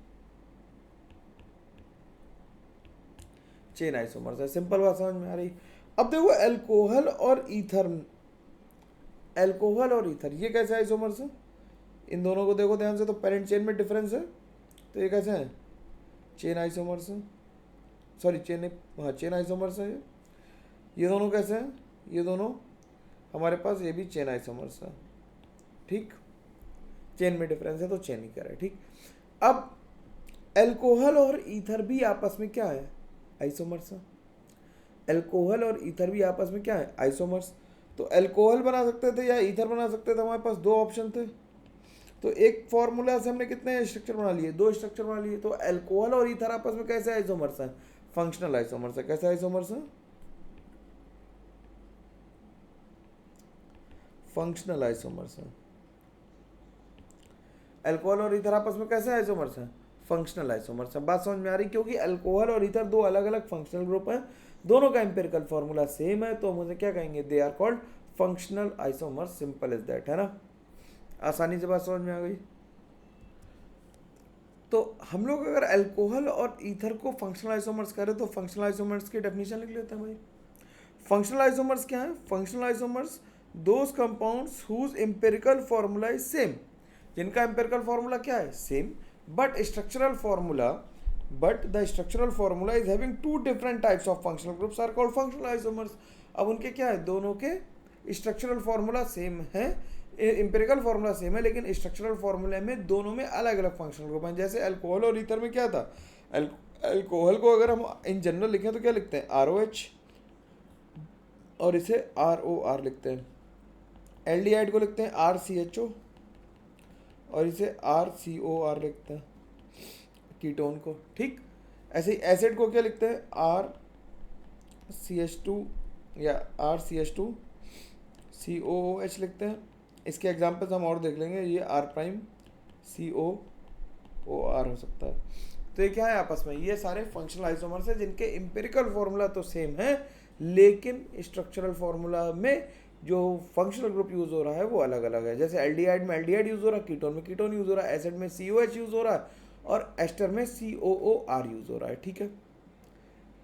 चेन आइसोमर्स है। सिंपल बात समझ में आ रही। अब देखो अल्कोहल और ईथर, अल्कोहल और ईथर ये कैसे आइसोमर्स है, इन दोनों को देखो ध्यान से, तो पेरेंट चेन में डिफरेंस है, तो ये कैसे हैं, चेन आइसोमर्स है, सॉरी चेन, हाँ चेन आइसोमर्स है। ये दोनों कैसे हैं, ये दोनों हमारे पास ये भी चेन आइसोमर्स है, ठीक। चेन में डिफरेंस है तो चेन ही कह रहा है, ठीक। अब अल्कोहल और ईथर भी आपस में क्या है, आइसोमर्स है। अल्कोहल और ईथर भी आपस में क्या है, आइसोमर्स। तो अल्कोहल बना सकते थे या ईथर बना सकते थे, हमारे पास 2 ऑप्शन थे। तो एक फॉर्मूला से हमने कितने स्ट्रक्चर बना लिए, 2 स्ट्रक्चर बना लिए। तो अल्कोहल और ईथर आपस में कैसे आइसोमर्स हैं, फंक्शनल आइसोमर्स है। कैसे आइसोमर्स हैं, फंक्शनल आइसोमर्स हैं। अल्कोहल और ईथर आपस में कैसे आइसोमर्स हैं, फंक्शनल आइसोमर्स है। बात समझ में आ रही, क्योंकि अल्कोहल और ईथर 2 अलग अलग फंक्शनल ग्रुप हैं, दोनों का एम्पिरिकल फॉर्मूला सेम है, तो हम उसे क्या कहेंगे, they are called functional isomers. Simple is that, है ना, आसानी से बात समझ में आ गई। तो हम लोग अगर अल्कोहल और ईथर को फंक्शनल आइसोमर्स करें तो फंक्शनल आइसोमर्स की डेफिनेशन लिख लेते हैं भाई। फंक्शनल आइसोमर्स क्या है, functional isomers those compounds whose empirical formula is same, जिनका एम्पिरिकल फॉर्मूला क्या है, same, but the structural formula is having 2 different types of functional groups are called functional isomers. अब उनके क्या है, दोनों के स्ट्रक्चरल फॉर्मूला सेम है, एम्पिरिकल फॉर्मूला सेम है, लेकिन स्ट्रक्चरल फॉर्मूले में दोनों में अलग अलग फंक्शनल ग्रुप हैं। जैसे अल्कोहल और ईथर में क्या था, अल्कोहल को अगर हम इन जनरल लिखें तो क्या लिखते हैं, ROH, और इसे ROR लिखते हैं। एल्डिहाइड को लिखते हैं RCHO और इसे RCOR लिखते हैं, कीटोन को। ठीक, ऐसे ही एसिड को क्या लिखते हैं, RCH2 या RCH2COOH लिखते हैं। इसके एग्जाम्पल्स हम और देख लेंगे, ये R', CO, OR हो सकता है। तो ये क्या है आपस में, ये सारे फंक्शनल आइसोमर्स हैं जिनके इम्पेरिकल फॉर्मूला तो सेम है, लेकिन स्ट्रक्चरल फॉर्मूला में जो फंक्शनल ग्रुप यूज हो रहा है वो अलग अलग है। जैसे एल्डिहाइड में एल्डिहाइड यूज हो रहा है, कीटोन में कीटोन यूज हो रहा है, एसिड में COH यूज हो रहा है और एस्टर में COOR यूज हो रहा है। ठीक है,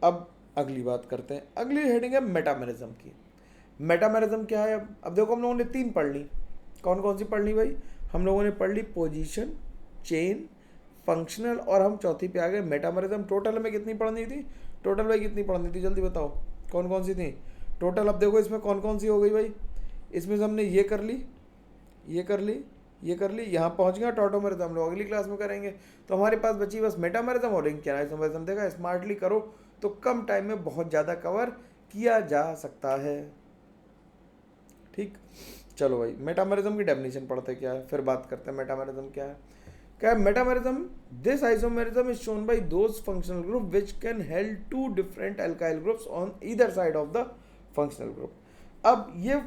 अब अगली बात करते हैं। अगली हेडिंग है मेटामेरिज्म की। मेटामेरिज्म क्या है? अब देखो, हम लोगों ने 3 पढ़ ली। कौन कौन सी पढ़ ली भाई? हम लोगों ने पढ़ ली पोजीशन, चेन, फंक्शनल, और हम चौथी पे आ गए मेटामेरिज्म। टोटल में कितनी पढ़नी थी? टोटल भाई कितनी पढ़नी थी, जल्दी बताओ कौन कौन सी थी टोटल। अब देखो इसमें कौन कौन सी हो गई भाई। इसमें से हमने ये कर ली, ये कर ली, ये कर ली, यहाँ पहुँच गया टॉटोमेरिज्म, हम लोग अगली क्लास में करेंगे। तो हमारे पास बची बस मेटामेरिज्म और रिंग आइसोमेरिज्म। देखा, स्मार्टली करो तो कम टाइम में बहुत ज़्यादा कवर किया जा सकता है। ठीक, चलो भाई मेटामेरिज्म की डेफिनेशन पढ़ते क्या है, फिर बात करते हैं मेटामेरिज्म क्या है। क्या है metamerism? This isomerism is shown by those functional group which can held 2 different alkyl groups on either side of the functional group. अब ये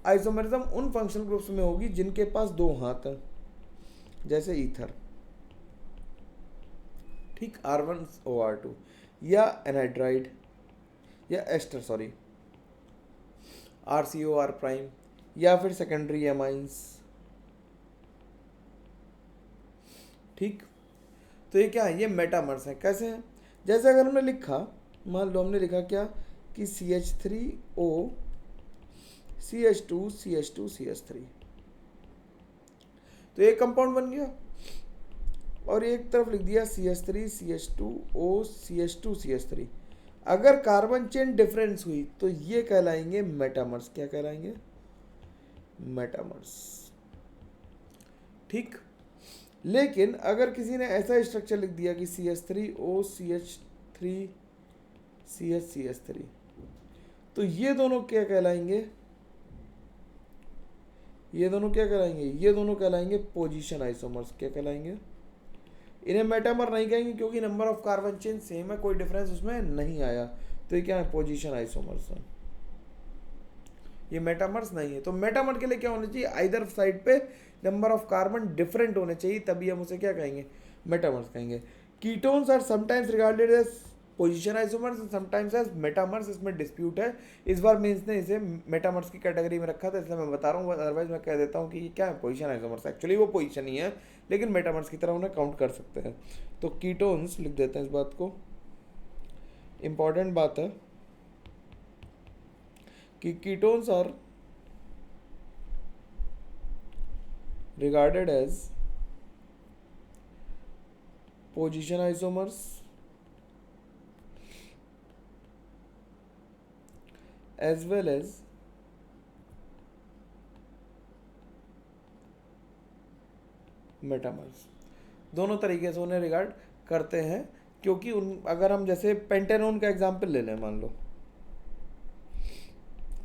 आइसोमेरिज्म उन फंक्शनल ग्रुप्स में होगी जिनके पास 2 हाथ हैं, जैसे ईथर, ठीक, R1OR2, या एनहाइड्राइड, या एस्टर, सॉरी, RCOR प्राइम, या फिर सेकेंडरी एमाइंस। ठीक, तो ये क्या है, ये मेटामर्स है। कैसे हैं? जैसे अगर हमने लिखा, मान लो हमने लिखा क्या कि CH3O CH2 CH2 CH3, तो एक कंपाउंड बन गया। और एक तरफ लिख दिया CH3 CH2O CH2 CH3। अगर कार्बन चेन डिफरेंस हुई तो ये कहलाएंगे मेटामर्स। क्या कहलाएंगे? मेटामर्स। ठीक, लेकिन अगर किसी ने ऐसा स्ट्रक्चर लिख दिया कि CH3O CH3 CH3, तो ये दोनों क्या कहलाएंगे? ये दोनों क्या कहलाएंगे? ये दोनों कहलाएंगे पोजीशन आइसोमर्स। क्या कहलाएंगे? इन्हें मेटामर नहीं कहेंगे क्योंकि number of carbon chain same है, कोई डिफरेंस उसमें नहीं आया, तो ये क्या है? पोजीशन आइसोमर्स है। ये मेटामर्स नहीं है। तो मेटामर के लिए क्या होना चाहिए? आइदर साइड पे नंबर ऑफ कार्बन डिफरेंट होने चाहिए, तभी हम उसे क्या कहेंगे? मेटामर्स कहेंगे। Ketones are sometimes regarded as position isomers, sometimes as metamers. इसमें डिस्प्यूट है। इस बार मीन्स ने इसे मेटामर्स की कैटेगरी में रखा था, इसलिए मैं बता रहा हूँ, अदरवाइज मैं कह देता हूँ कि ये क्या है? Position isomers. एक्चुअली वो पोजीशन ही है, लेकिन मेटामर्स की तरह उन्हें काउंट कर सकते हैं। तो कीटोन्स लिख देते हैं इस बात को। इंपॉर्टेंट बात है कि ketones are regarded as position isomers as well as metamers. दोनों तरीके से उन्हें रिगार्ड करते हैं, क्योंकि उन अगर हम जैसे पेंटेनोन का एग्जांपल ले लें, मान लो,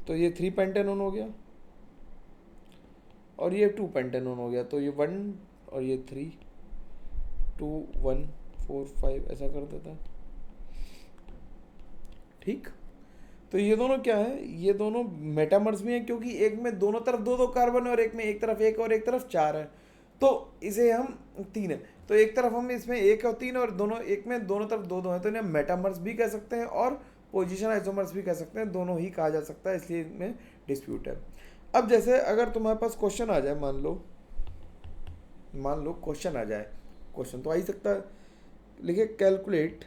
तो ये 3 पेंटेनोन हो गया और ये 2 पेंटेनोन हो गया, तो ये 1 और ये 3, 2 1 4 5 ऐसा कर देता है। ठीक, तो ये दोनों क्या है? ये दोनों मेटामर्स भी हैं, क्योंकि एक में दोनों तरफ 2 2 कार्बन है और एक में एक तरफ 1 और एक तरफ 4 है, तो इसे हम 3 है, तो एक तरफ हम इसमें 1 और 3 और दोनों एक में दोनों तरफ 2 2 है, तो इन्हें मेटामर्स भी कह सकते हैं और पोजीशन आइसोमर्स भी कह सकते हैं, दोनों ही कहा जा सकता है, इसलिए इनमें डिस्प्यूट है। अब जैसे अगर तुम्हारे पास क्वेश्चन आ जाए, मान लो क्वेश्चन आ जाए, क्वेश्चन तो आ ही सकता है, लिखे calculate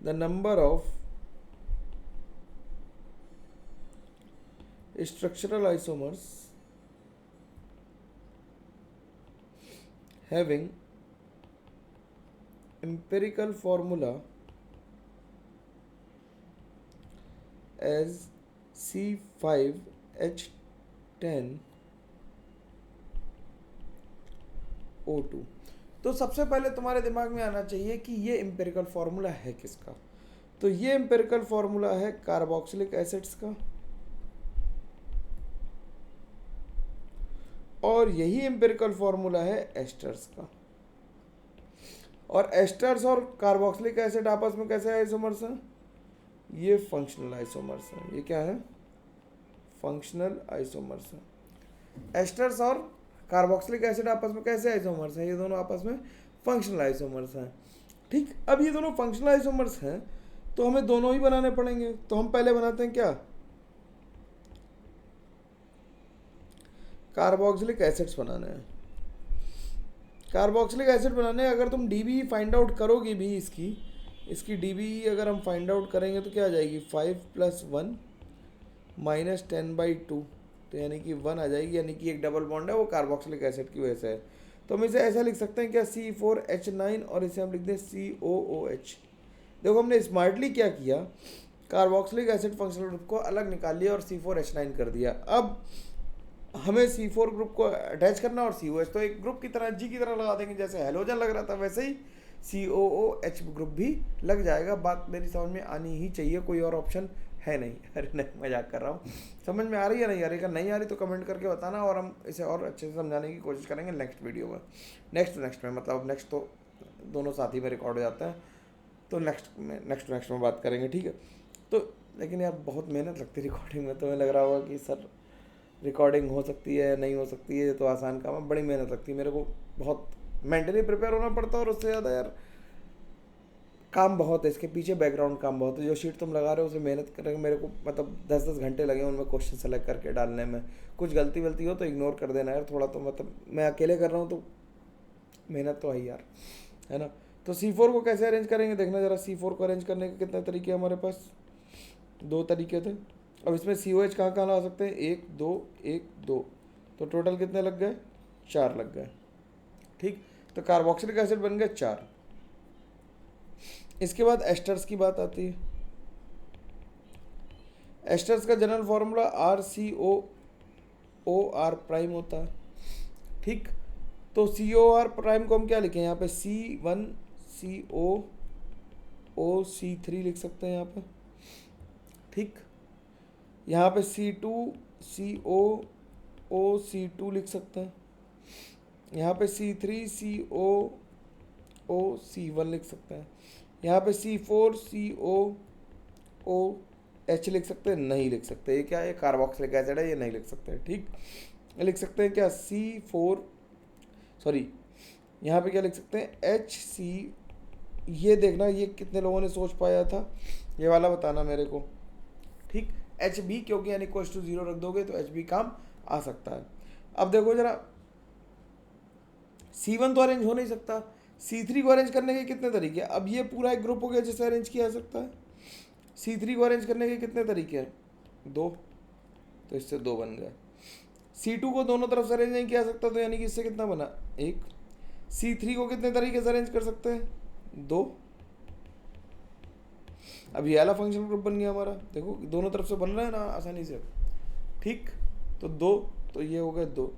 the number of structural isomers having empirical formula as C5H10O2। तो सबसे पहले तुम्हारे दिमाग में आना चाहिए कि ये एम्पिरिकल फॉर्मूला है किसका। तो ये एम्पिरिकल फॉर्मूला है कार्बोक्सिलिक एसिड्स का, और यही एम्पिरिकल फॉर्मूला है एस्टर्स का। और एस्टर्स और कार्बोक्सिलिक एसिड आपस में कैसे आइसोमर्स हैं? ये फंक्शनल आइसोमर्स हैं। ये क्या है? फंक्शनल आइसोमर्स हैं। एस्टर्स और कार्बोक्सिलिक एसिड आपस में कैसे आइसोमर्स हैं? ये दोनों आपस में फंक्शनल आइसोमर्स हैं। ठीक, अब ये दोनों फंक्शनल आइसोमर्स हैं तो हमें दोनों ही बनाने पड़ेंगे। तो हम पहले बनाते हैं क्या? कार्बोक्सिलिक एसिड्स बनाने हैं। कार्बोक्सिलिक एसिड बनाने अगर तुम डीबी फाइंड आउट करोगे भी, इसकी डीबी अगर हम फाइंड आउट करेंगे तो क्या आ जाएगी? 5 + 1 - 10/2, तो यानी कि 1 आ जाएगी। यानी कि एक डबल बॉन्ड है वो कार्बोक्सिलिक एसिड की वजह से है। तो हम इसे ऐसा लिख सकते हैं क्या? C4H9, और इसे हम लिख दें COOH। देखो हमने स्मार्टली क्या किया, कार्बोक्सिलिक एसिड फंक्शनल ग्रुप को अलग निकाल लिया और C4H9 कर दिया। अब हमें C4 ग्रुप को अटैच करना और COH, तो एक ग्रुप की तरह G की तरह लगा देंगे। जैसे हेलोजन लग रहा था वैसे ही COOH ग्रुप भी लग जाएगा। बात मेरी समझ में आनी ही चाहिए, कोई और ऑप्शन है नहीं। अरे नहीं, मजाक कर रहा हूँ। समझ में आ रही है नहीं आ रही? अगर नहीं आ रही तो कमेंट करके बताना, और हम इसे और अच्छे से समझाने की कोशिश करेंगे नेक्स्ट वीडियो में। नेक्स्ट में मतलब नेक्स्ट तो दोनों साथ ही में रिकॉर्ड हो जाता है, तो नेक्स्ट में बात करेंगे, ठीक है? तो लेकिन यार बहुत मेहनत लगती है रिकॉर्डिंग में। तुम्हें लग रहा होगा कि सर रिकॉर्डिंग हो सकती है, नहीं हो सकती है, तो आसान काम है। बड़ी मेहनत लगती है, मेरे को बहुत मेंटली प्रिपेयर होना पड़ता है, और उससे ज़्यादा यार काम बहुत है इसके पीछे, बैकग्राउंड काम बहुत है। जो शीट तुम लगा रहे हो उसे मेहनत करेंगे, मेरे को मतलब 10-10 घंटे लगे उनमें क्वेश्चन सेलेक्ट करके डालने में। कुछ गलती वलती हो तो इग्नोर कर देना यार थोड़ा, तो मतलब मैं अकेले कर रहा हूँ तो मेहनत तो है यार, है ना? तो C4 को कैसे अरेंज करेंगे देखना ज़रा। C4 को अरेंज करने के कितने तरीके हमारे पास? 2 तरीके थे। अब इसमें COH कहाँ कहाँ ला सकते हैं? 1 2 1 2, तो टोटल कितने लग गए? 4 लग गए। ठीक, तो कार्बोक्सिलिक एसिड बन गए 4। इसके बाद एस्टर्स की बात आती है। एस्टर्स का जनरल फॉर्मूला RCOOR' होता है। ठीक, तो COR' को हम क्या लिखें यहाँ पे? C1COOC3 लिख सकते हैं यहाँ पे। ठीक, यहाँ पे C2COOC2 लिख सकते हैं। यहाँ पे C3COOC1 लिख सकते हैं। यहाँ पे C4COOH लिख सकते हैं? नहीं लिख सकते। ये क्या है? कार्बोक्सिलिक एसिड है, ये नहीं लिख सकते। ठीक, लिख सकते हैं क्या? यहाँ पे क्या लिख सकते हैं? HC। ये देखना, ये कितने लोगों ने सोच पाया था, ये वाला बताना मेरे को। ठीक, HB, क्योंकि यानी =0 रख दोगे तो HB काम आ सकता है। अब देखो जरा, C1 तो अरेंज हो नहीं सकता। C3 को अरेंज करने के कितने तरीके हैं? अब ये पूरा एक ग्रुप हो गया जिसे अरेंज किया जा सकता है। C3 को अरेंज करने के कितने तरीके हैं? 2, तो इससे 2 बन गए। C2 को दोनों तरफ से अरेंज नहीं किया जा सकता, तो यानी कि इससे कितना बना? 1। C3 को कितने तरीके से अरेंज कर सकते हैं? 2। अब ये वाला फंक्शनल ग्रुप बन गया हमारा। देखो दोनों तरफ से बन रहा है ना आसानी से। ठीक, तो 2, तो ये हो गए 2।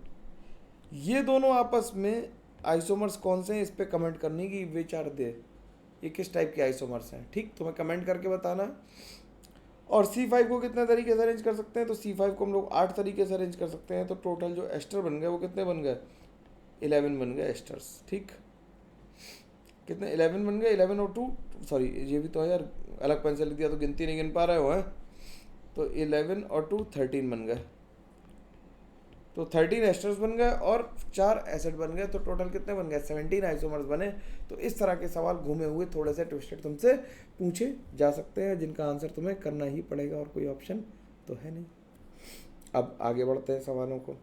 ये दोनों आपस में आइसोमर्स कौन से हैं इस पे कमेंट करने की विचार दे, ये किस टाइप के आइसोमर्स हैं। ठीक, तुम्हें कमेंट करके बताना। और C5 को कितने तरीके से अरेंज कर सकते हैं? तो C5 को हम लोग 8 तरीके से अरेंज कर सकते हैं। तो टोटल जो एस्टर बन गए वो कितने बन गए? 11 बन गए एस्टर्स। ठीक, कितने? 11 बन गए। 11 और 2, सॉरी ये भी तो है यार, अलग पेन से लिख दिया तो गिनती नहीं गिन पा रहे हो हैं। तो 11 और 2 13 बन गए। तो 13 एस्टर्स बन गए और 4 एसिड बन गए। तो टोटल कितने बन गए? 17 आइसोमर्स बने। तो इस तरह के सवाल घूमे हुए थोड़े से ट्विस्टेड तुमसे पूछे जा सकते हैं, जिनका आंसर तुम्हें करना ही पड़ेगा, और कोई ऑप्शन तो है नहीं। अब आगे बढ़ते हैं सवालों को।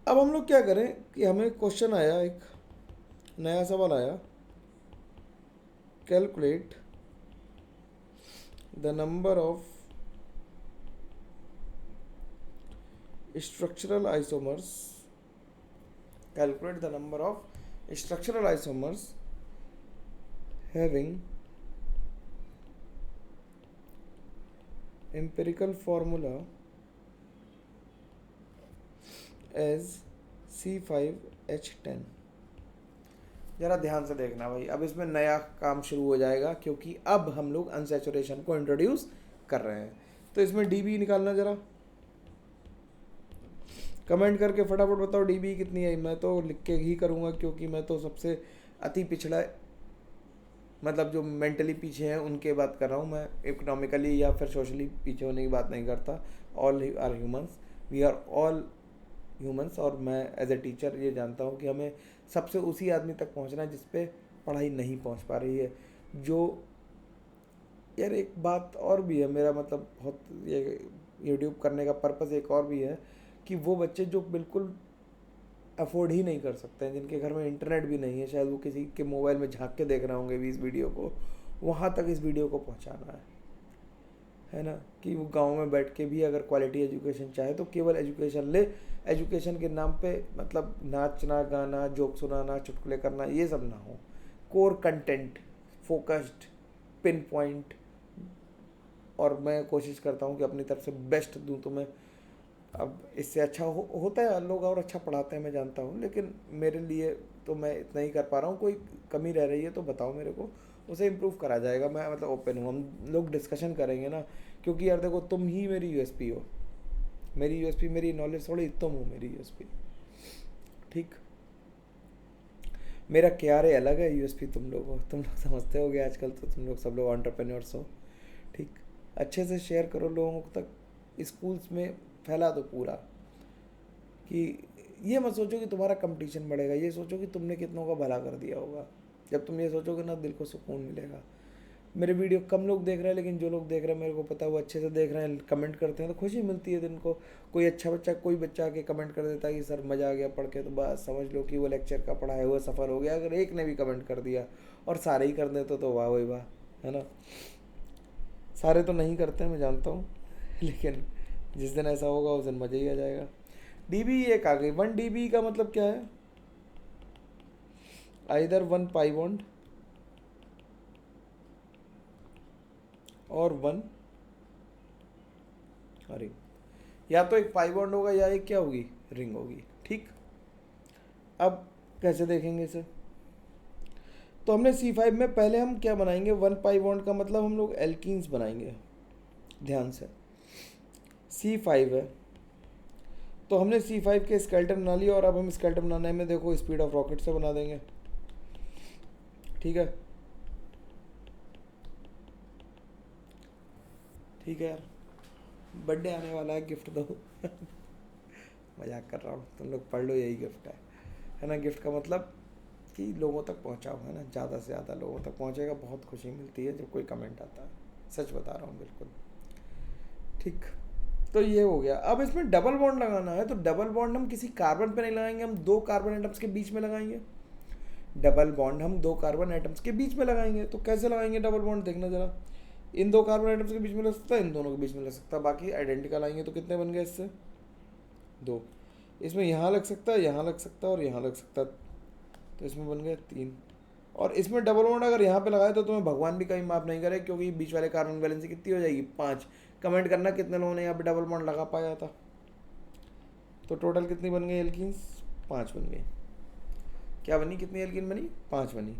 अब हम लोग क्या करें कि हमें क्वेश्चन आया, एक नया सवाल आया, calculate the number of structural isomers, calculate the number of structural isomers having empirical formula as C5H10। ज़रा ध्यान से देखना भाई, अब इसमें नया काम शुरू हो जाएगा क्योंकि अब हम लोग अनसैचुरेशन को इंट्रोड्यूस कर रहे हैं। तो इसमें डी बी निकालना, ज़रा कमेंट करके फटाफट बताओ डी बी कितनी है। मैं तो लिख के ही करूँगा क्योंकि मैं तो सबसे अति पिछड़ा, मतलब जो मेंटली पीछे हैं उनके बात कर रहा हूँ मैं, इकोनॉमिकली या फिर सोशली पीछे होने की बात नहीं करता। All are humans, we are all humans. और मैं एज ए टीचर ये जानता हूँ कि हमें सबसे उसी आदमी तक पहुँचना है जिस पे पढ़ाई नहीं पहुँच पा रही है। जो यार एक बात और भी है, मेरा मतलब बहुत ये यूट्यूब करने का पर्पज़ एक और भी है कि वो बच्चे जो बिल्कुल अफोर्ड ही नहीं कर सकते हैं, जिनके घर में इंटरनेट भी नहीं है, शायद वो किसी के मोबाइल में झांक के देख रहे होंगे भी इस वीडियो को, वहाँ तक इस वीडियो को पहुँचाना है ना। कि वो गांव में बैठ के भी अगर क्वालिटी एजुकेशन चाहे तो केवल एजुकेशन ले, एजुकेशन के नाम पे मतलब नाचना गाना, जोक सुनाना, चुटकुले करना, ये सब ना हो। Core content, focused, pin point. और मैं कोशिश करता हूँ कि अपनी तरफ से बेस्ट दूँ। तो मैं अब इससे अच्छा होता है, लोग और अच्छा पढ़ाते हैं मैं जानता हूँ, लेकिन मेरे लिए तो मैं इतना ही कर पा रहा हूँ। कोई कमी रह रही है तो बताओ मेरे को, उसे इम्प्रूव करा जाएगा। मैं मतलब ओपन हूँ, हम लोग डिस्कशन करेंगे ना। क्योंकि यार देखो, तुम ही मेरी यूएसपी हो। मेरी यूएसपी मेरी नॉलेज थोड़ी, तुम हो मेरी यूएसपी। ठीक, मेरा क्या रे अलग है, यूएसपी तुम लोग हो। तुम लोग समझते होगे आजकल तो, तुम लोग सब लोग एंटरप्रेन्योर्स हो। ठीक, अच्छे से शेयर करो लोगों तक, स्कूल्स में फैला दो पूरा। कि ये मत सोचो कि तुम्हारा कंपटीशन बढ़ेगा, ये सोचो कि तुमने कितनों का भला कर दिया होगा। जब तुम ये सोचोगे ना, दिल को सुकून मिलेगा। मेरे वीडियो कम लोग देख रहे हैं, लेकिन जो लोग देख रहे हैं मेरे को पता है वो अच्छे से देख रहे हैं, कमेंट करते हैं तो खुशी मिलती है दिन को। कोई अच्छा बच्चा, कोई बच्चा आके कमेंट कर देता है कि सर मज़ा आ गया पढ़ के, तो बस समझ लो कि वो लेक्चर का पढ़ाया हुआ सफ़र हो गया। अगर एक ने भी कमेंट कर दिया और सारे ही कर देते तो वाह भाई वाह, है ना। सारे तो नहीं करते मैं जानता हूँ, लेकिन जिस दिन ऐसा होगा उस दिन मज़ा ही आ जाएगा। डीबी एक आ गई। 1 डीबी का मतलब क्या है? आइदर 1 पाई बॉन्ड और 1 रिंग। या तो एक पाई बॉन्ड होगा या एक क्या होगी, रिंग होगी। ठीक, अब कैसे देखेंगे इसे? तो हमने C5 में पहले हम क्या बनाएंगे, 1 पाई बॉन्ड का मतलब हम लोग एल्कीन्स बनाएंगे। ध्यान से, C5 है तो हमने C5 के स्केलेटन बना लिया। और अब हम स्केलेटन बनाने में देखो स्पीड ऑफ रॉकेट से बना देंगे। ठीक है, ठीक है यार, बर्थडे आने वाला है, गिफ्ट दो। मजाक कर रहा हूँ, तुम लोग पढ़ लो, यही गिफ्ट है ना। गिफ्ट का मतलब कि लोगों तक पहुँचाओ, है ना। ज़्यादा से ज़्यादा लोगों तक पहुँचेगा, बहुत खुशी मिलती है जब कोई कमेंट आता है। सच बता रहा हूँ बिल्कुल। ठीक, तो ये हो गया। अब इसमें डबल बॉन्ड लगाना है, तो डबल बॉन्ड हम किसी कार्बन पे नहीं लगाएंगे, हम 2 कार्बन एटम्स के बीच में लगाएंगे। डबल बॉन्ड हम 2 कार्बन एटम्स के बीच में लगाएंगे। तो कैसे लगाएंगे डबल बॉन्ड, देखना जरा। इन 2 कार्बन एटम्स के बीच में लग सकता है, इन दोनों के बीच में लग सकता है। बाकी आइडेंटिकल आएंगे तो कितने बन गए इससे, 2। इसमें यहाँ लग सकता है, यहाँ लग सकता है और यहाँ लग सकता है, तो इसमें बन गए 3। और इसमें डबल बॉन्ड अगर यहाँ पे लगाए तो तुम्हें भगवान भी कहीं माफ नहीं करे, क्योंकि बीच वाले कार्बन वैलेंसी कितनी हो जाएगी, 5। कमेंट करना कितने लोगों ने यहाँ पे डबल बॉन्ड लगा पाया था। तो टोटल कितनी बन गई एल्कीन्स, 5 बन गई। क्या बनी, कितनी एल्कीन बनी, 5 बनी।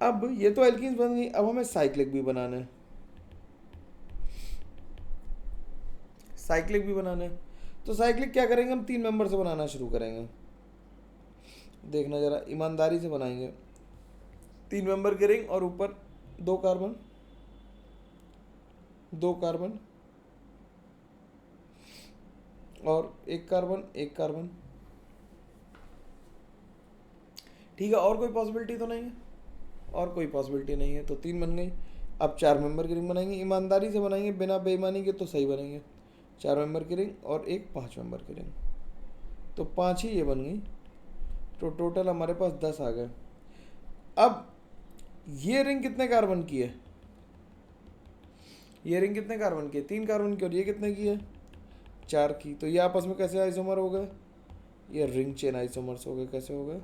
अब ये तो एल्कीन्स बन गई, अब हमें साइक्लिक भी बनाना है। साइक्लिक भी बनाना है, तो साइक्लिक क्या करेंगे, हम 3 मेंबर से बनाना शुरू करेंगे। देखना जरा, ईमानदारी से बनाएंगे। 3 मेंबर की रिंग और ऊपर 2 कार्बन, 2 कार्बन और 1 कार्बन, 1 कार्बन। ठीक है, और कोई पॉसिबिलिटी तो नहीं है, और कोई पॉसिबिलिटी नहीं है, तो 3 बन गई। अब 4 मेंबर की रिंग बनाएंगे, ईमानदारी से बनाएंगे, बिना बेईमानी के तो सही बनेंगे। 4 मेंबर की रिंग और एक 5 मेंबर की रिंग, तो 5 ही ये बन गई। तो टोटल हमारे पास 10 आ गए। अब ये रिंग कितने कार्बन की है, ये रिंग कितने कार्बन की है, 3 कार्बन की। और ये कितने की है, 4 की। तो ये आपस में कैसे आइसोमर हो गए, ये रिंग चेन आइसोमर्स हो गए। कैसे हो गए,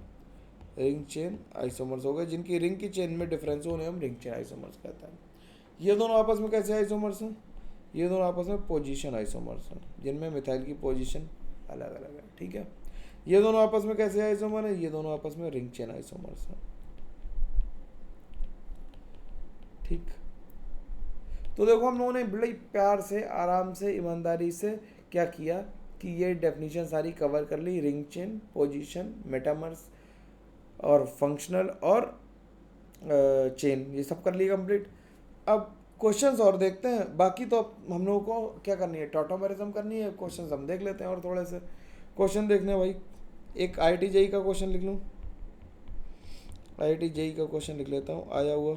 रिंग चेन आइसोमर्स हो गए। जिनकी रिंग की चेन में डिफरेंस हो उन्हें हम रिंग चेन आइसोमर्स कहते हैं। ये दोनों आपस में कैसे आइसोमर्स हैं, ये दोनों आपस में पोजीशन आइसोमर्स हैं, जिनमें मिथाइल की पोजीशन अलग अलग है। ठीक है, ये दोनों आपस में कैसे आइसोमर है, ये दोनों आपस में रिंग चेन आइसोमर्स हैं। ठीक। तो देखो हम लोगों ने बड़े प्यार से, आराम से, ईमानदारी से क्या किया कि ये डेफिनेशन सारी कवर कर ली, रिंग चेन, पोजीशन, मेटामर्स और फंक्शनल और चेन, ये सब कर ली कंप्लीट। अब क्वेश्चंस और देखते हैं। बाकी तो अब हम लोगों को क्या करनी है, टॉटोमेरिज्म करनी है। क्वेश्चंस हम देख लेते हैं और थोड़े से क्वेश्चन देखने हैं भाई। एक IIT JEE का क्वेश्चन लिख लूँ, IIT JEE का क्वेश्चन लिख लेता हूँ, आया हुआ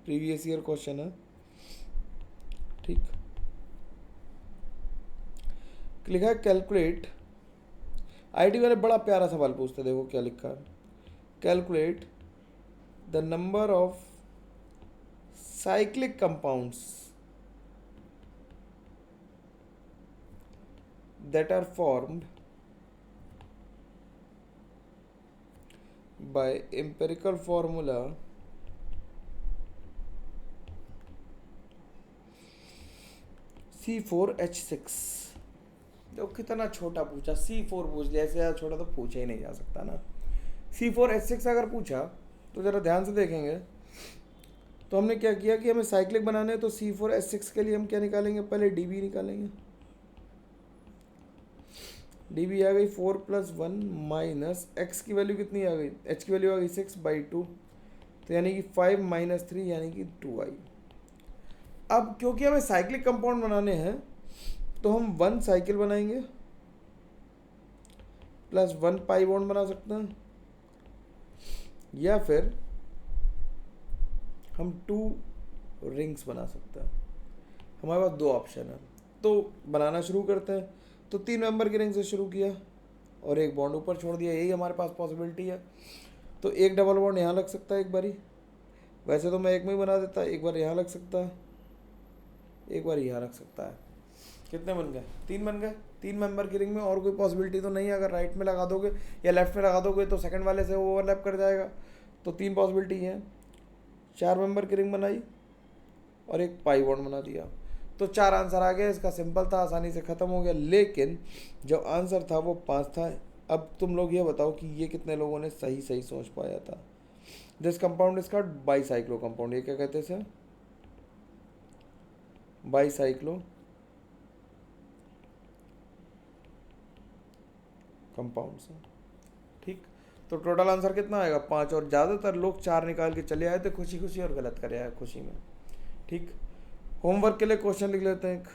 प्रीवियस ईयर क्वेश्चन है, ठीक। लिखा है कैलकुलेट, IIT वाले बड़ा प्यारा सवाल पूछते हैं, देखो क्या लिखा है, calculate the number of cyclic compounds that are formed by empirical formula C4H6। जो कितना छोटा पूछा, C4 पूछ लिया, ऐसे ज़्यादा छोटा तो पूछा ही नहीं जा सकता ना। C4H6 अगर पूछा तो ज़रा ध्यान से देखेंगे। तो हमने क्या किया कि हमें साइक्लिक बनाने हैं, तो C4H6 के लिए हम क्या निकालेंगे, पहले DB निकालेंगे। DB आ गई 4 + 1 माइनस x की वैल्यू कितनी आ गई, h की वैल्यू आ गई 6/2, तो यानी कि 5 - 3 यानी कि 2i। अब क्योंकि हमें साइक्लिक कंपाउंड बनाने हैं तो हम 1 साइकिल बनाएंगे प्लस 1 पाई बॉन्ड बना सकते हैं, या फिर हम 2 रिंग्स बना सकते हैं। हमारे पास 2 ऑप्शन है, तो बनाना शुरू करते हैं। तो 3 मेंबर की रिंग से शुरू किया और एक बॉन्ड ऊपर छोड़ दिया, यही हमारे पास पॉसिबिलिटी है। तो एक डबल बॉन्ड यहाँ लग सकता है एक बारी, वैसे तो मैं एक में ही बना देता, एक बार यहाँ लग सकता है, एक बार यहाँ लग सकता है। कितने बन गए, 3 बन गए। 3 मेंबर की रिंग में और कोई पॉसिबिलिटी तो नहीं है। अगर राइट में लगा दोगे या लेफ्ट में लगा दोगे तो सेकंड वाले से ओवरलैप कर जाएगा, तो 3 पॉसिबिलिटी है। 4 मेंबर की रिंग बनाई और एक पाई बॉन्ड बना दिया, तो 4 आंसर आ गया। इसका सिंपल था, आसानी से ख़त्म हो गया। लेकिन जो आंसर था वो 5 था। अब तुम लोग ये बताओ कि ये कितने लोगों ने सही सही सोच पाया था। This compound is called bicyclo compound. ये क्या कहते हैं सर, बाईसाइक्लो कंपाउंड से, ठीक। तो टोटल आंसर कितना आएगा, 5। और ज़्यादातर लोग 4 निकाल के चले आए थे खुशी खुशी और गलत करे आए खुशी में, ठीक। होमवर्क के लिए क्वेश्चन लिख लेते हैं एक।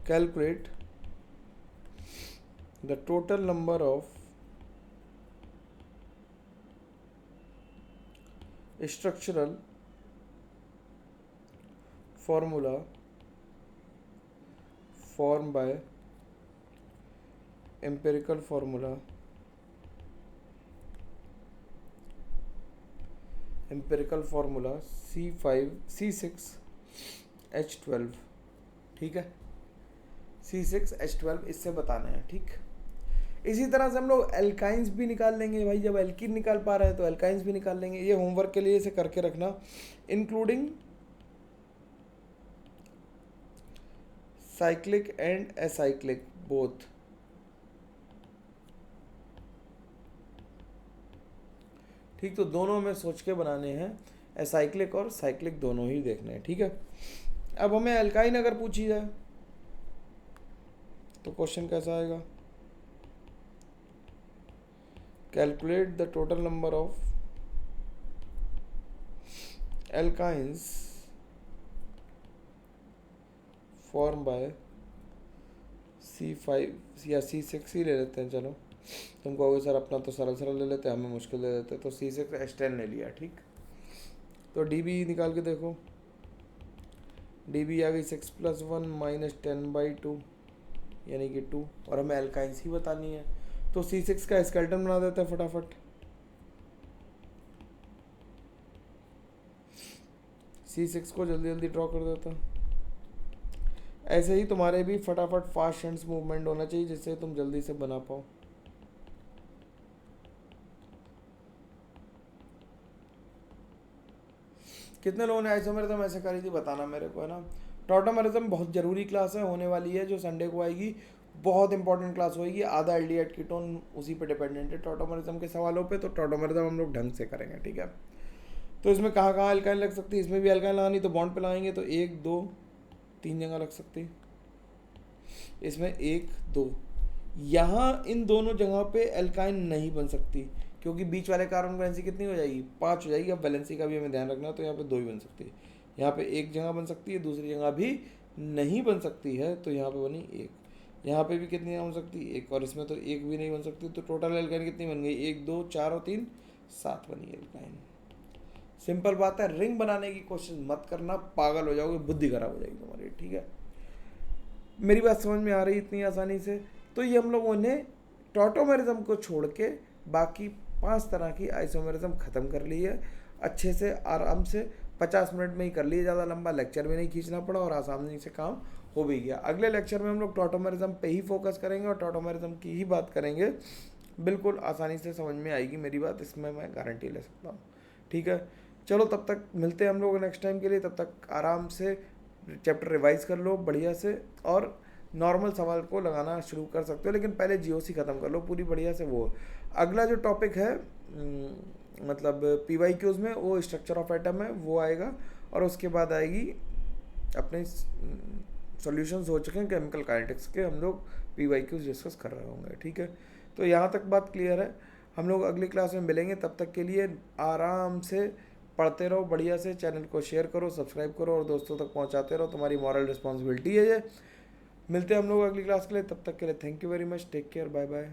Calculate the total number of structural formula formed by empirical formula C6H12, ठीक है। C6H12 इससे बताना है, ठीक। इसी तरह से हम लोग एल्काइंस भी निकाल लेंगे भाई, जब एल्कीन निकाल पा रहे हैं तो एल्काइंस भी निकाल लेंगे। ये होमवर्क के लिए इसे करके रखना, including cyclic and acyclic both, ठीक। तो दोनों में सोच के बनाने हैं, एसाइक्लिक और साइक्लिक दोनों ही देखने हैं, ठीक है। अब हमें एल्काइन अगर पूछी जाए तो क्वेश्चन कैसा आएगा, calculate the total number of alkynes form by C5 या C6 ही ले लेते हैं, चलो। तुम कहोगे सर अपना तो सरल सरल ले लेते हैं, हमें मुश्किल ले लेते हैं, तो C6H10 ले लिया, ठीक। तो DB निकाल के देखो, DB आ गई 6 + 1 माइनस 10/2 यानी कि 2, और हमें एल्काइंस ही बतानी है। तो C6 का स्केलेटन बना देते हैं फटाफट। C6 को जल्दी जल्दी ड्रॉ कर देता हूँ। ऐसे ही तुम्हारे भी फटाफट फास्ट हैंड्स मूवमेंट होना चाहिए जिससे तुम जल्दी से बना पाओ। कितने लोगों ने आइसोमेरिज्म ऐसे करी थी बताना मेरे को, है ना। टॉटोमेरिज्म बहुत ज़रूरी क्लास है, होने वाली है, जो संडे को आएगी। बहुत इंपॉर्टेंट क्लास होगी, आधा एल्डिहाइड कीटोन उसी पे डिपेंडेंट है टॉटोमरिज्म के सवालों पे, तो टॉटोमरिज्म हम लोग ढंग से करेंगे, ठीक है। तो इसमें कहाँ कहाँ अल्काइन लग सकती है, इसमें भी अल्काइन लगानी तो बॉन्ड पे लगाएंगे तो 1 2 3 जगह लग सकती है, इसमें 1 2। यहाँ इन दोनों जगह पे अल्काइन नहीं बन सकती क्योंकि बीच वाले कार्बन वैलेंसी कितनी हो जाएगी, 5 हो जाएगी। अब वैलेंसी का भी हमें ध्यान रखना है, तो यहाँ पे 2 ही बन सकती है। यहाँ पे एक जगह बन सकती है, दूसरी जगह भी नहीं बन सकती है, तो यहाँ पे बनी 1। यहाँ पे भी कितनी जगह बन सकती है, 1, और इसमें तो 1 भी नहीं बन सकती। तो टोटल अल्काइन कितनी बन गई, 1 2 4 और 3 7 बनी अल्काइन। सिंपल बात है, रिंग बनाने की कोशिश मत करना, पागल हो जाओगे, बुद्धि खराब हो जाएगी तुम्हारी, ठीक है। मेरी बात समझ में आ रही इतनी आसानी से। तो ये हम लोगों ने टॉटोमेरिज्म को छोड़ के बाकी 5 तरह की आइसोमेरिज्म ख़त्म कर ली है अच्छे से, आराम से 50 मिनट में ही कर लिए, ज़्यादा लंबा लेक्चर में नहीं खींचना पड़ा और आसानी से काम हो भी गया। अगले लेक्चर में हम लोग टॉटोमेरिज्म पे ही फोकस करेंगे और टॉटोमेरिज्म की ही बात करेंगे, बिल्कुल आसानी से समझ में आएगी मेरी बात, इसमें मैं गारंटी ले सकता हूँ, ठीक है। चलो तब तक मिलते हैं हम लोग नेक्स्ट टाइम के लिए, तब तक आराम से चैप्टर रिवाइज कर लो बढ़िया से, और नॉर्मल सवाल को लगाना शुरू कर सकते हो, लेकिन पहले जीओसी ख़त्म कर लो पूरी बढ़िया से। वो अगला जो टॉपिक है मतलब पीवाईक्यूज में, वो स्ट्रक्चर ऑफ एटम है, वो आएगा, और उसके बाद आएगी अपने सॉल्यूशंस हो चुके हैं केमिकल काइनेटिक्स के, हम लोग पीवाईक्यूज डिस्कस कर रहे होंगे, ठीक है। तो यहाँ तक बात क्लियर है। हम लोग अगली क्लास में मिलेंगे, तब तक के लिए आराम से पढ़ते रहो बढ़िया से, चैनल को शेयर करो, सब्सक्राइब करो और दोस्तों तक पहुंचाते रहो, तुम्हारी मॉरल रिस्पॉन्सिबिलिटी है ये। मिलते हैं हम लोग अगली क्लास के लिए, तब तक के लिए thank you very much, take care, bye bye.